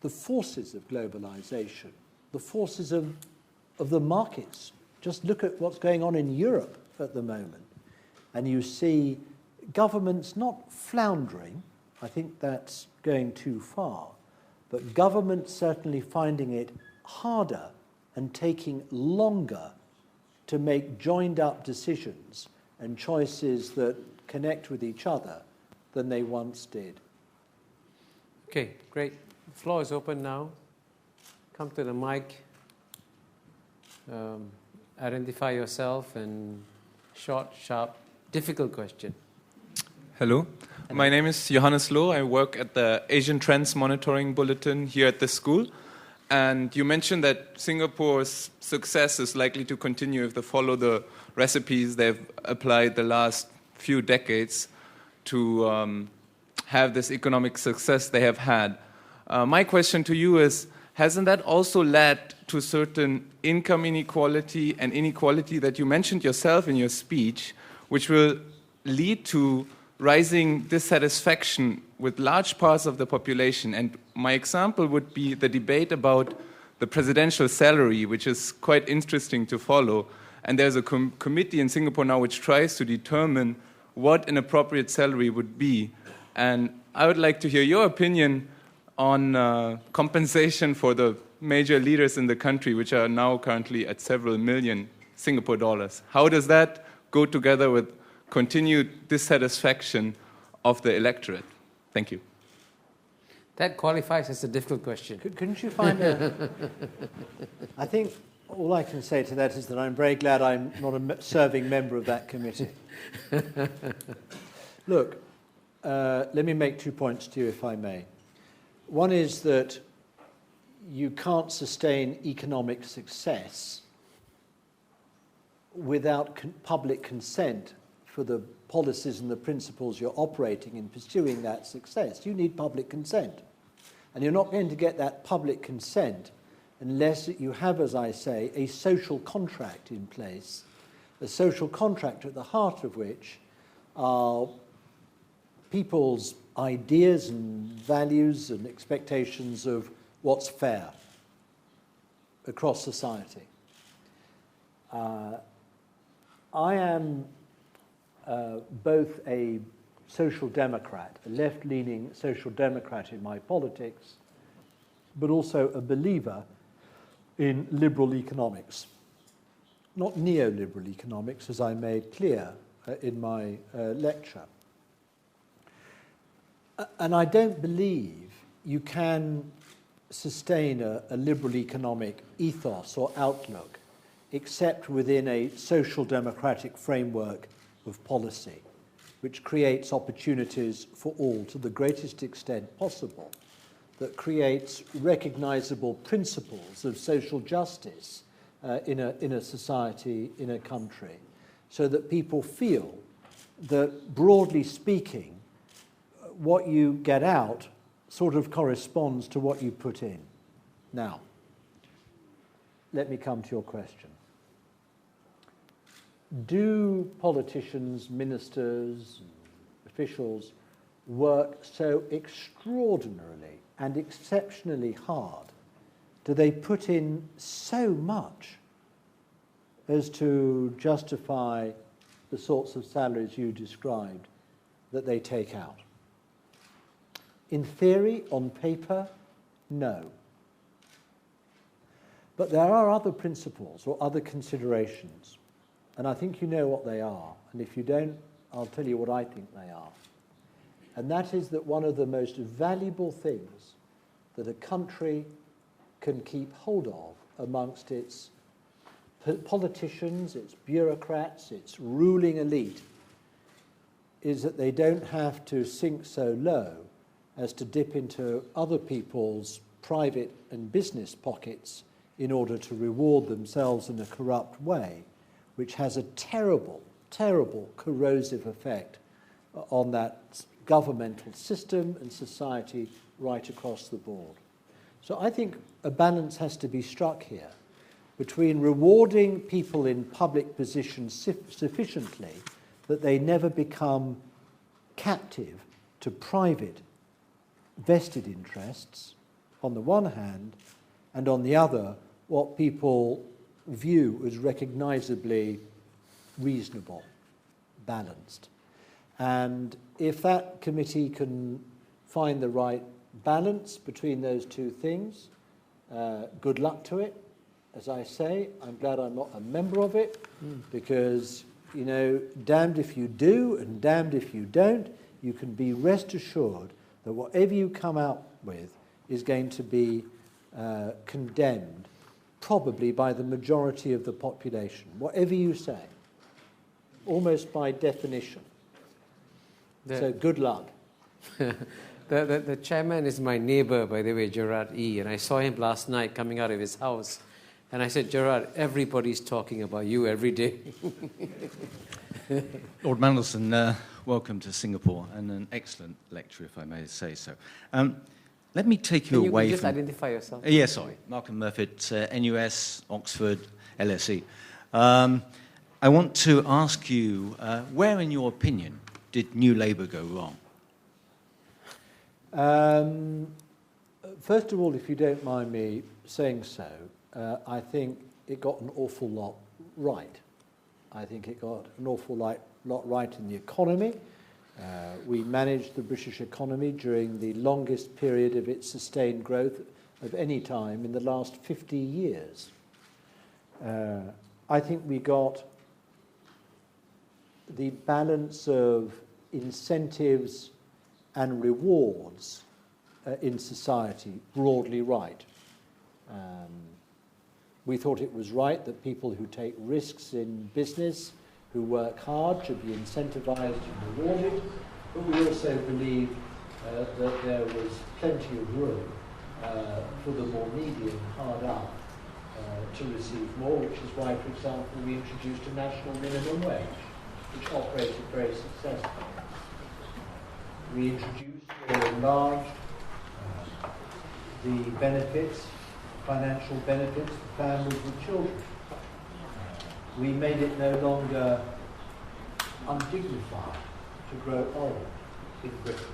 The forces of globalization, the forces of the markets. Just look at what's going on in Europe at the moment, and you see governments not floundering, I think that's going too far, but governments certainly finding it harder and taking longer to make joined up decisions and choices that connect with each other than they once did. Okay, great. The floor is open now. Come to the mic. Identify yourself and short, sharp, difficult question. Hello. My name is Johannes Loh. I work at the Asian Trends Monitoring Bulletin here at the school. And you mentioned that Singapore's success is likely to continue if they follow the recipes they've applied the last few decades to have this economic success they have had. My question to you is, hasn't that also led to certain income inequality and inequality that you mentioned yourself in your speech, which will lead to rising dissatisfaction with large parts of the population? And my example would be the debate about the presidential salary, which is quite interesting to follow. And there's a committee in Singapore now which tries to determine what an appropriate salary would be. And I would like to hear your opinion on compensation for the major leaders in the country, which are now currently at several million Singapore dollars. How does that go together with continued dissatisfaction of the electorate? Thank you. That qualifies as a difficult question. Couldn't you find I think all I can say to that is that I'm very glad I'm not a serving member of that committee. Look, let me make 2 points to you, if I may. One is that you can't sustain economic success without public consent for the policies and the principles you're operating in pursuing that success. You need public consent. And you're not going to get that public consent unless you have, as I say, a social contract in place, a social contract at the heart of which are people's ideas and values and expectations of what's fair across society. I am both a social democrat, a left-leaning social democrat in my politics, but also a believer in liberal economics. Not neoliberal economics, as I made clear in my lecture. And I don't believe you can sustain a liberal economic ethos or outlook except within a social democratic framework of policy, which creates opportunities for all to the greatest extent possible, that creates recognizable principles of social justice in a society, in a country, so that people feel that, broadly speaking, what you get out sort of corresponds to what you put in. Now, let me come to your question. Do politicians, ministers, officials work so extraordinarily and exceptionally hard do they put in so much as to justify the sorts of salaries you described that they take out? In theory, on paper, no. But there are other principles or other considerations, and I think you know what they are. And if you don't, I'll tell you what I think they are. And that is that one of the most valuable things that a country can keep hold of amongst its politicians, its bureaucrats, its ruling elite, is that they don't have to sink so low as to dip into other people's private and business pockets in order to reward themselves in a corrupt way, which has a terrible, terrible corrosive effect on that governmental system and society right across the board. So I think a balance has to be struck here between rewarding people in public positions sufficiently that they never become captive to private vested interests on the one hand, and on the other, what people view as recognizably reasonable, balanced. And if that committee can find the right balance between those two things, good luck to it. As I say, I'm glad I'm not a member of it, because, you know, damned if you do and damned if you don't. You can be rest assured that whatever you come out with is going to be condemned, probably by the majority of the population, whatever you say, almost by definition. So good luck. The chairman is my neighbor, by the way, Gerard E., and I saw him last night coming out of his house, and I said, Gerard, everybody's talking about you every day. Lord Mandelson, welcome to Singapore, and an excellent lecture, if I may say so. Let me take you away just from... identify yourself? Yes, sorry. Malcolm Murfitt, NUS, Oxford, LSE. I want to ask you, where, in your opinion, did New Labour go wrong? First of all, if you don't mind me saying so, I think it got an awful lot right. I think it got an awful lot right in the economy. We managed the British economy during the longest period of its sustained growth of any time in the last 50 years. I think we got the balance of incentives and rewards in society broadly right. We thought it was right that people who take risks in business, who work hard, should be incentivized and rewarded, but we also believed that there was plenty of room for the more needy and hard up to receive more, which is why, for example, we introduced a national minimum wage, which operated very successfully. We introduced or enlarged the benefits, financial benefits for families with children. We made it no longer undignified to grow old in Britain.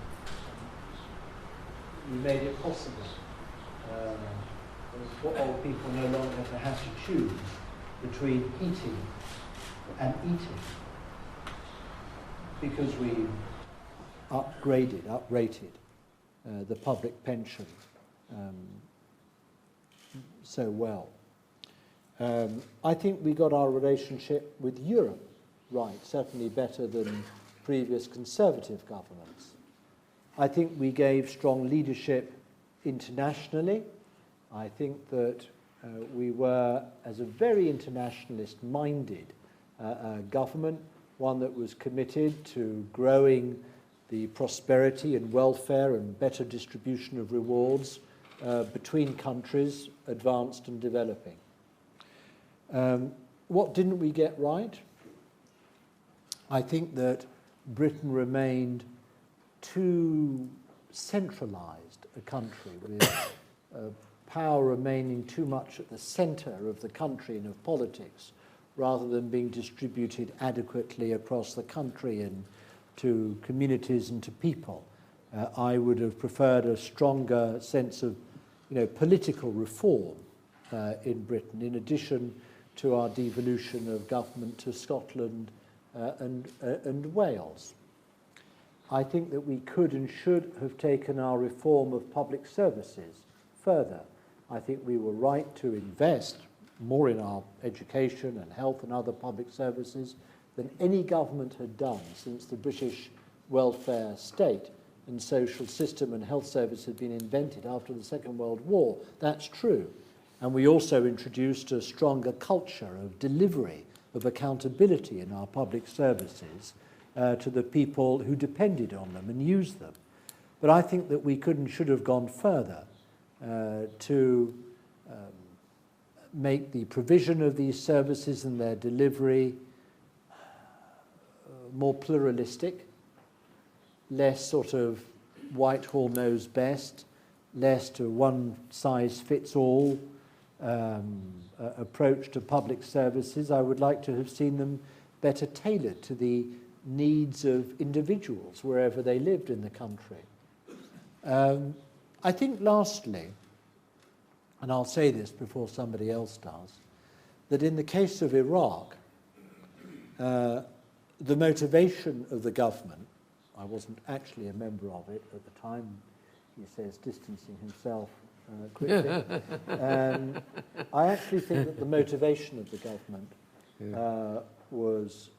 We made it possible for old people no longer to have to choose between eating and eating, because we uprated the public pension so well. I think we got our relationship with Europe right, certainly better than previous Conservative governments. I think we gave strong leadership internationally. I think that we were, as a very internationalist-minded government, one that was committed to growing the prosperity and welfare and better distribution of rewards between countries, advanced and developing. What didn't we get right? I think that Britain remained too centralised a country, with power remaining too much at the centre of the country and of politics, rather than being distributed adequately across the country and to communities and to people. I would have preferred a stronger sense of political reform in Britain, in addition to our devolution of government to Scotland and Wales. I think that we could and should have taken our reform of public services further. I think we were right to invest more in our education and health and other public services than any government had done since the British welfare state and social system and health service had been invented after the Second World War. That's true. And we also introduced a stronger culture of delivery, of accountability in our public services to the people who depended on them and used them. But I think that we could and should have gone further to make the provision of these services and their delivery more pluralistic, less sort of Whitehall knows best, less to one-size-fits-all approach to public services. I would like to have seen them better tailored to the needs of individuals wherever they lived in the country. I think lastly, and I'll say this before somebody else does, that in the case of Iraq, the motivation of the government, I wasn't actually a member of it at the time, he says, distancing himself quickly. I actually think that the motivation of the government was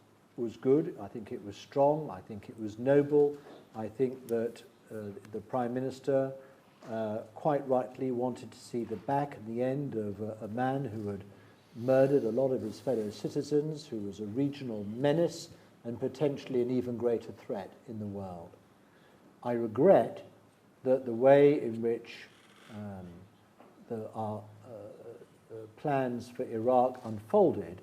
good. I think it was strong. I think it was noble. I think that the Prime Minister quite rightly wanted to see the back and the end of a man who had murdered a lot of his fellow citizens, who was a regional menace and potentially an even greater threat in the world. I regret that the way in which our plans for Iraq unfolded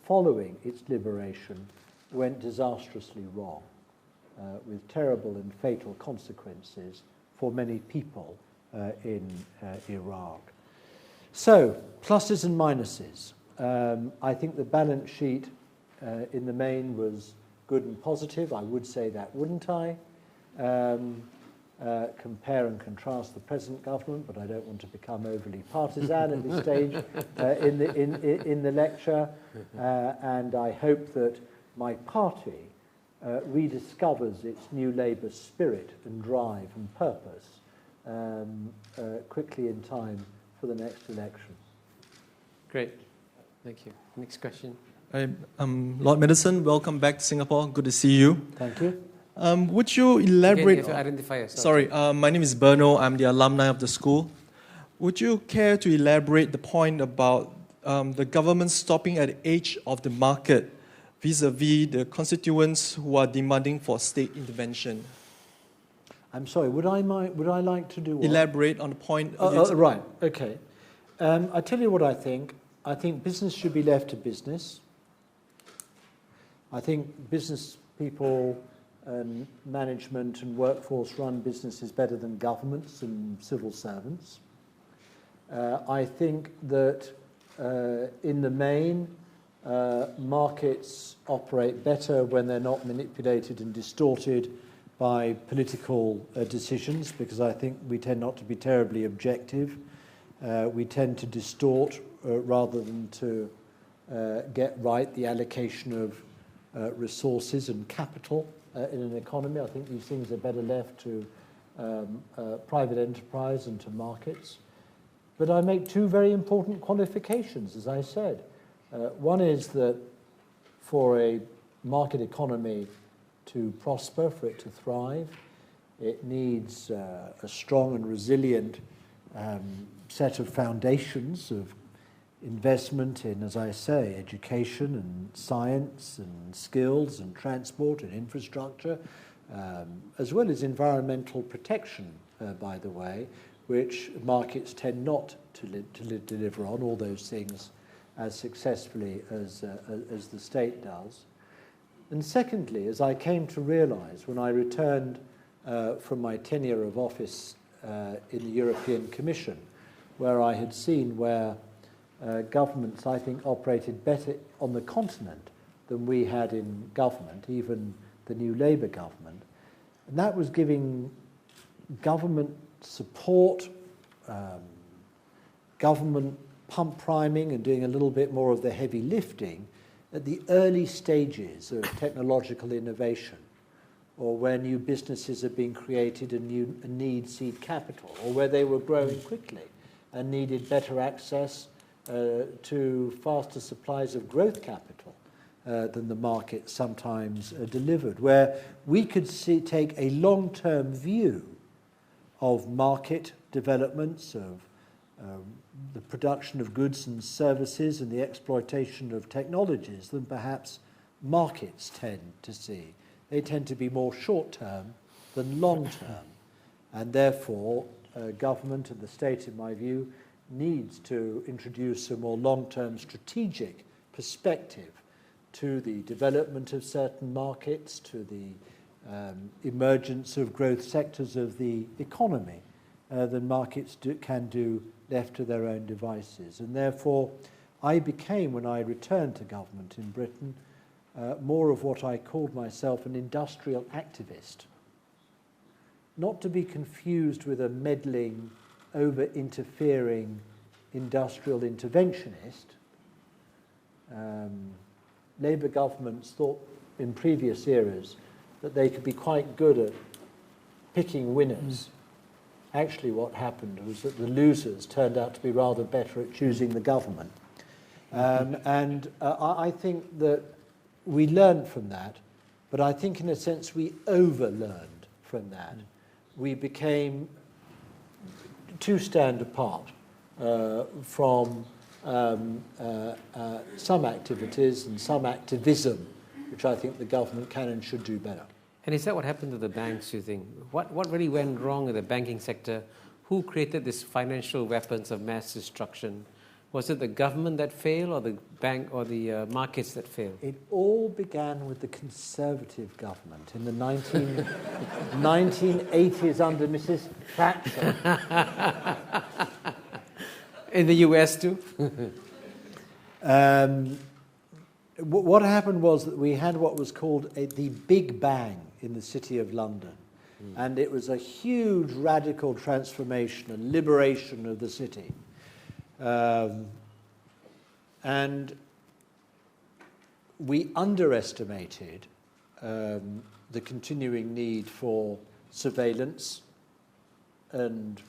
following its liberation went disastrously wrong, with terrible and fatal consequences for many people in Iraq. So, pluses and minuses. I think the balance sheet in the main was good and positive. I would say that, wouldn't I? Compare and contrast the present government, but I don't want to become overly partisan at this stage in the lecture. And I hope that my party rediscovers its new Labour spirit and drive and purpose quickly in time for the next election. Great. Thank you. Next question. I'm Lord Medicine. Welcome back to Singapore. Good to see you. Thank you. Would you elaborate? Again, you have to identify yourself. Sorry, my name is Berno. I'm the alumni of the school. Would you care to elaborate the point about the government stopping at the edge of the market vis-a-vis the constituents who are demanding for state intervention? I'm sorry, would I like to do what? Elaborate on the point. Right, okay. I tell you what I think. I think business should be left to business. I think business people and management and workforce run businesses better than governments and civil servants. I think that in the main, markets operate better when they're not manipulated and distorted by political decisions, because I think we tend not to be terribly objective. We tend to distort rather than to get right the allocation of resources and capital in an economy. I think these things are better left to private enterprise and to markets. But I make two very important qualifications, as I said. One is that for a market economy to prosper, for it to thrive, it needs a strong and resilient set of foundations of investment in, as I say, education and science and skills and transport and infrastructure, as well as environmental protection, by the way, which markets tend not to deliver on, all those things as successfully as the state does. And secondly, as I came to realize when I returned from my tenure of office in the European Commission, where I had seen where governments, I think, operated better on the continent than we had in government, even the new Labour government. And that was giving government support, government pump priming and doing a little bit more of the heavy lifting at the early stages of technological innovation, or where new businesses are being created and need seed capital, or where they were growing quickly and needed better access to faster supplies of growth capital than the market sometimes delivered, where we could take a long-term view of market developments, of the production of goods and services and the exploitation of technologies than perhaps markets tend to see. They tend to be more short-term than long-term, and therefore government and the state, in my view, needs to introduce a more long-term strategic perspective to the development of certain markets, to the emergence of growth sectors of the economy than markets can do left to their own devices. And therefore, I became, when I returned to government in Britain, more of what I called myself an industrial activist. Not to be confused with a meddling, over-interfering industrial interventionist. Labour governments thought in previous eras that they could be quite good at picking winners. Actually, what happened was that the losers turned out to be rather better at choosing the government. I think that we learned from that, but I think in a sense we over-learned from that. We became too stand apart from some activities and some activism, which I think the government can and should do better. And is that what happened to the banks, you think? What really went wrong in the banking sector? Who created these financial weapons of mass destruction? Was it the government that failed, or the bank, or the markets that failed? It all began with the Conservative government in the 1980s under Mrs. Thatcher. In the US too? What happened was that we had what was called the Big Bang in the City of London. And it was a huge radical transformation and liberation of the city. And we underestimated the continuing need for surveillance and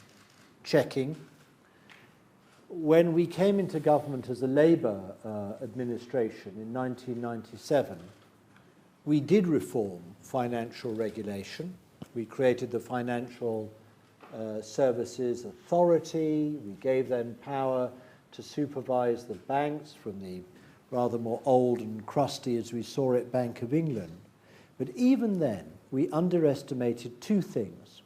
checking. When we came into government as a Labour administration in 1997, we did reform financial regulation. We created the Financial Services Authority. We gave them power to supervise the banks from the rather more old and crusty, as we saw it, Bank of England. But even then, we underestimated two things.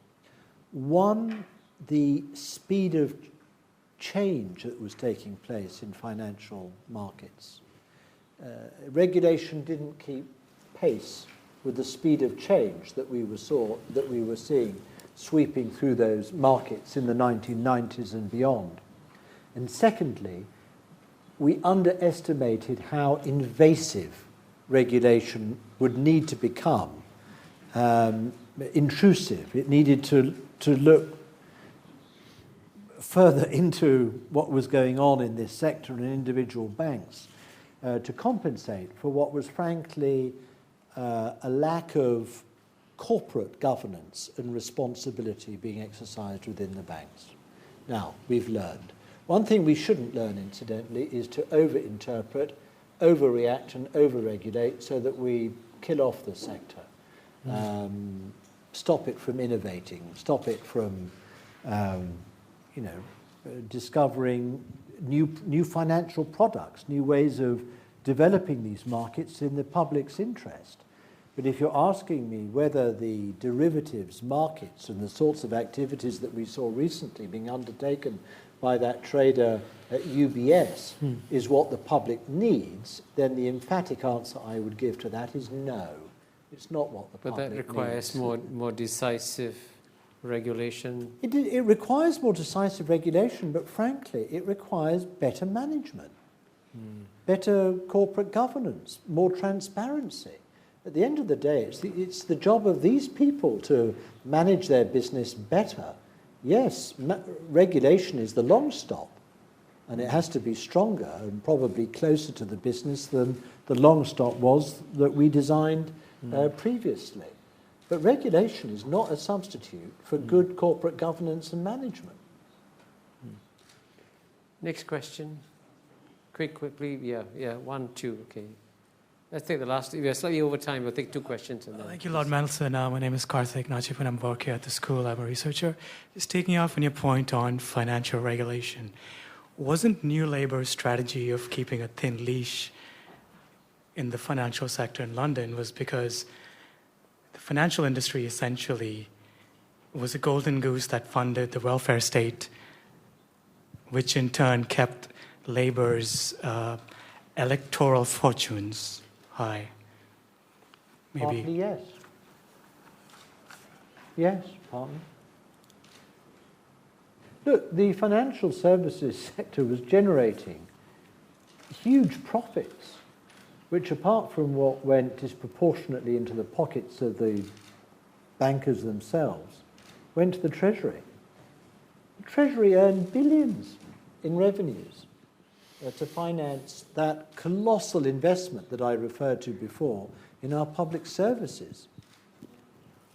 One, the speed of change that was taking place in financial markets. Regulation didn't keep pace with the speed of change that we were seeing sweeping through those markets in the 1990s and beyond. And secondly, we underestimated how invasive regulation would need to become, intrusive. It needed to look further into what was going on in this sector and individual banks to compensate for what was frankly a lack of corporate governance and responsibility being exercised within the banks. Now, we've learned. One thing we shouldn't learn, incidentally, is to over-interpret, overreact and over-regulate so that we kill off the sector. Stop it from innovating, stop it from discovering new financial products, new ways of developing these markets in the public's interest. But if you're asking me whether the derivatives markets and the sorts of activities that we saw recently being undertaken by that trader at UBS is what the public needs, then the emphatic answer I would give to that is no. It's not what the public needs. But that requires more decisive regulation. It requires more decisive regulation, but frankly, it requires better management, better corporate governance, more transparency. At the end of the day, it's the job of these people to manage their business better. Yes, regulation is the long stop, And it has to be stronger and probably closer to the business than the long stop was that we designed previously. But regulation is not a substitute for good corporate governance and management. Next question. Quickly. Yeah. 1, 2. Okay. Let's take the last. We are slightly over time. We'll take 2 questions. And then Thank you, Lord Mandelson. My name is Karthik Nachip, and I'm working here at the school. I'm a researcher. Just taking off on your point on financial regulation. Wasn't New Labour's strategy of keeping a thin leash in the financial sector in London was because the financial industry essentially was a golden goose that funded the welfare state, which in turn kept Labour's electoral fortunes high? Maybe. Partly, yes. Yes, partly. Look, the financial services sector was generating huge profits, which apart from what went disproportionately into the pockets of the bankers themselves, went to the Treasury. The Treasury earned billions in revenues to finance that colossal investment that I referred to before in our public services,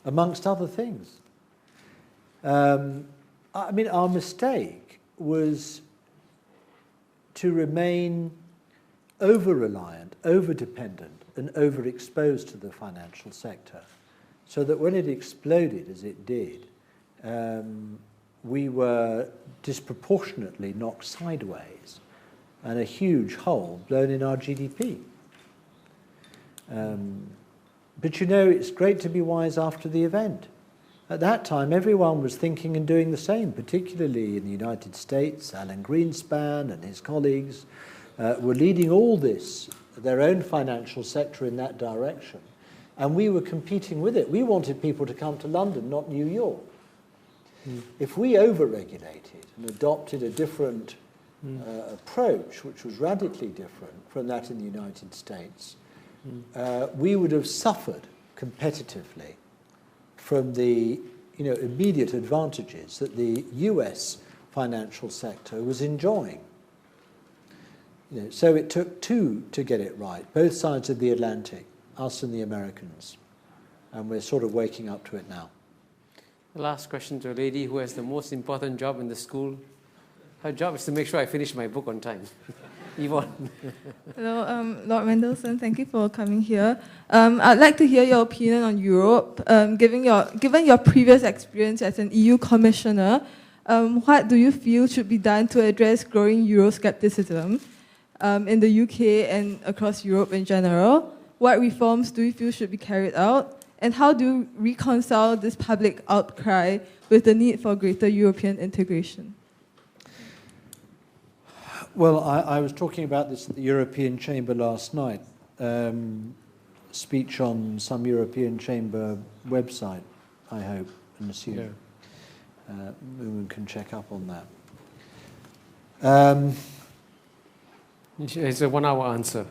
amongst other things. I mean, our mistake was to remain over-reliant, over-dependent, and overexposed to the financial sector, so that when it exploded, as it did, we were disproportionately knocked sideways and a huge hole blown in our GDP. But you know, it's great to be wise after the event. At that time, everyone was thinking and doing the same, particularly in the United States. Alan Greenspan and his colleagues were leading all this, their own financial sector, in that direction. And we were competing with it. We wanted people to come to London, not New York. If we over-regulated and adopted a different approach, which was radically different from that in the United States, we would have suffered competitively from the immediate advantages that the US financial sector was enjoying. So it took 2 to get it right, both sides of the Atlantic, us and the Americans. And we're sort of waking up to it now. the last question to a lady who has the most important job in the school. Her job is to make sure I finish my book on time. Yvonne. Hello, Lord Mandelson. Thank you for coming here. I'd like to hear your opinion on Europe. Given your previous experience as an EU commissioner, what do you feel should be done to address growing Euroscepticism in the UK and across Europe in general? What reforms do you feel should be carried out? And how do you reconcile this public outcry with the need for greater European integration? Well, I was talking about this at the European Chamber last night. Speech on some European Chamber website, I hope and assume. Yeah. Women can check up on that. It's a 1-hour answer.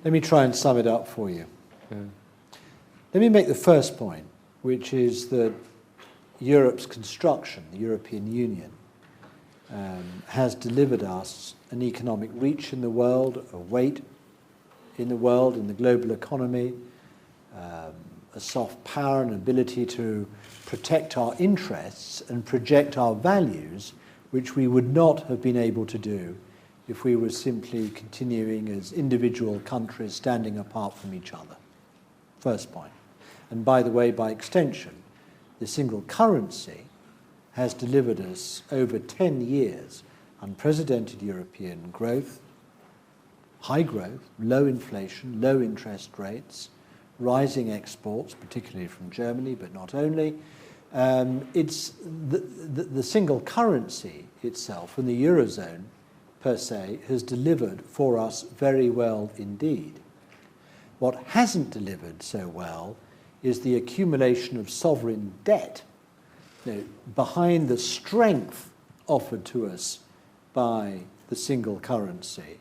Let me try and sum it up for you. Yeah. Let me make the first point, which is that Europe's construction, the European Union, has delivered us an economic reach in the world, a weight in the world, in the global economy, a soft power and ability to protect our interests and project our values, which we would not have been able to do if we were simply continuing as individual countries standing apart from each other. First point. And by the way, by extension, the single currency has delivered us over 10 years unprecedented European growth, high growth, low inflation, low interest rates, rising exports, particularly from Germany, but not only. It's the single currency itself and the Eurozone per se has delivered for us very well indeed. What hasn't delivered so well is the accumulation of sovereign debt behind the strength offered to us by the single currency,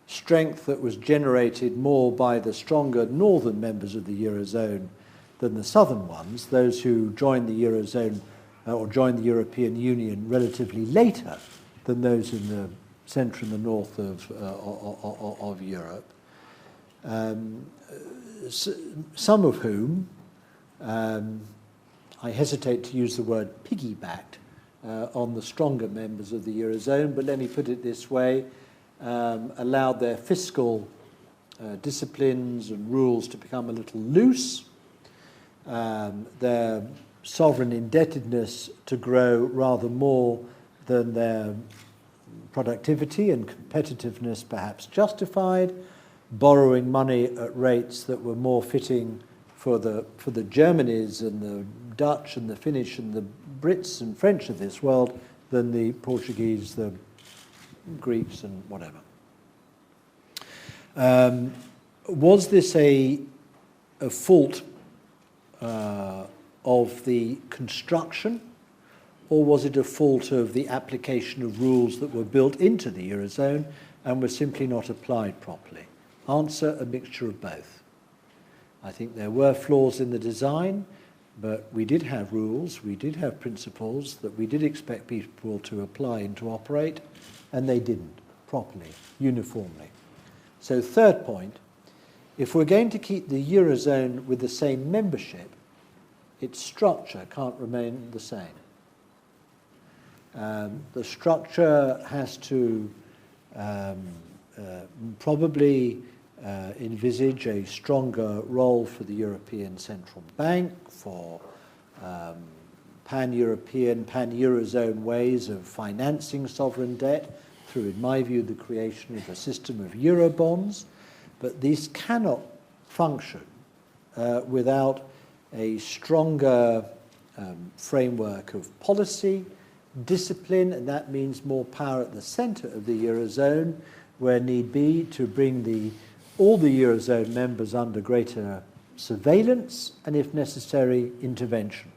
strength that was generated more by the stronger northern members of the Eurozone than the southern ones, those who joined the Eurozone or joined the European Union relatively later than those in the centre and the north of Europe. Some of whom, I hesitate to use the word piggybacked on the stronger members of the Eurozone, but let me put it this way, allowed their fiscal disciplines and rules to become a little loose, their sovereign indebtedness to grow rather more than their productivity and competitiveness perhaps justified, borrowing money at rates that were more fitting for the Germanys and the Dutch and the Finnish and the Brits and French of this world than the Portuguese, the Greeks and whatever. Was this a fault of the construction, or was it a fault of the application of rules that were built into the Eurozone and were simply not applied properly? Answer, a mixture of both. I think there were flaws in the design, but we did have rules, we did have principles that we did expect people to apply and to operate, and they didn't properly, uniformly. So third point, if we're going to keep the Eurozone with the same membership, its structure can't remain the same. The structure has to probably envisage a stronger role for the European Central Bank, for pan-European, pan-Eurozone ways of financing sovereign debt through, in my view, the creation of a system of Eurobonds. But these cannot function without a stronger framework of policy, discipline, and that means more power at the centre of the Eurozone, where need be, to bring all the Eurozone members under greater surveillance and, if necessary, intervention.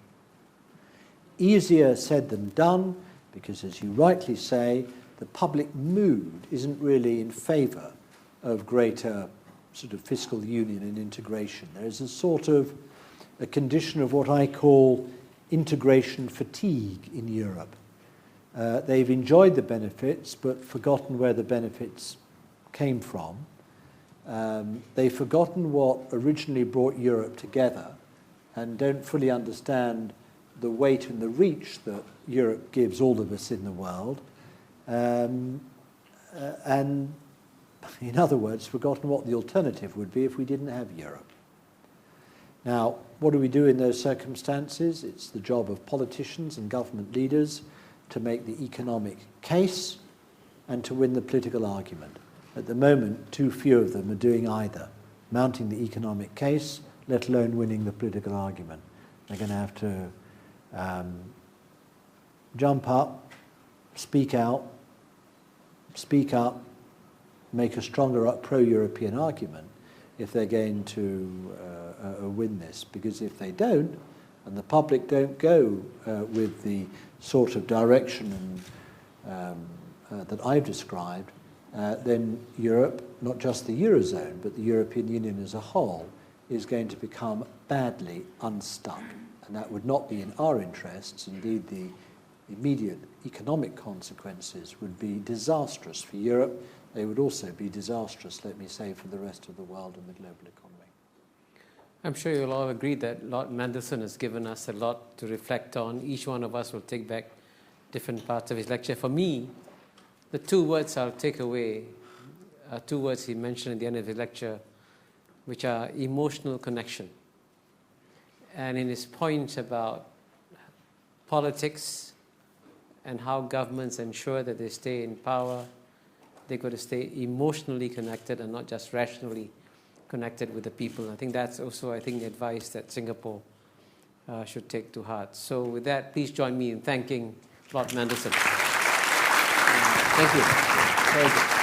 Easier said than done, because, as you rightly say, the public mood isn't really in favour of greater sort of fiscal union and integration. There is a sort of a condition of what I call integration fatigue in Europe. They've enjoyed the benefits, but forgotten where the benefits came from. They've forgotten what originally brought Europe together and don't fully understand the weight and the reach that Europe gives all of us in the world. And, in other words, forgotten what the alternative would be if we didn't have Europe. Now, what do we do in those circumstances? It's the job of politicians and government leaders to make the economic case and to win the political argument. At the moment, too few of them are doing either, mounting the economic case, let alone winning the political argument. They're going to have to jump up, speak out, speak up, make a stronger pro-European argument if they're going to win this. Because if they don't, and the public don't go with the sort of direction that I've described, then Europe, not just the Eurozone, but the European Union as a whole, is going to become badly unstuck. And that would not be in our interests. Indeed, the immediate economic consequences would be disastrous for Europe. They would also be disastrous, let me say, for the rest of the world and the global economy. I'm sure you'll all agree that Lord Mandelson has given us a lot to reflect on. Each one of us will take back different parts of his lecture. For me, the two words I'll take away are two words he mentioned at the end of his lecture, which are emotional connection. And in his point about politics and how governments ensure that they stay in power, they've got to stay emotionally connected and not just rationally connected with the people. I think that's also, the advice that Singapore should take to heart. So with that, please join me in thanking Lord Mandelson. Thank you. Very good.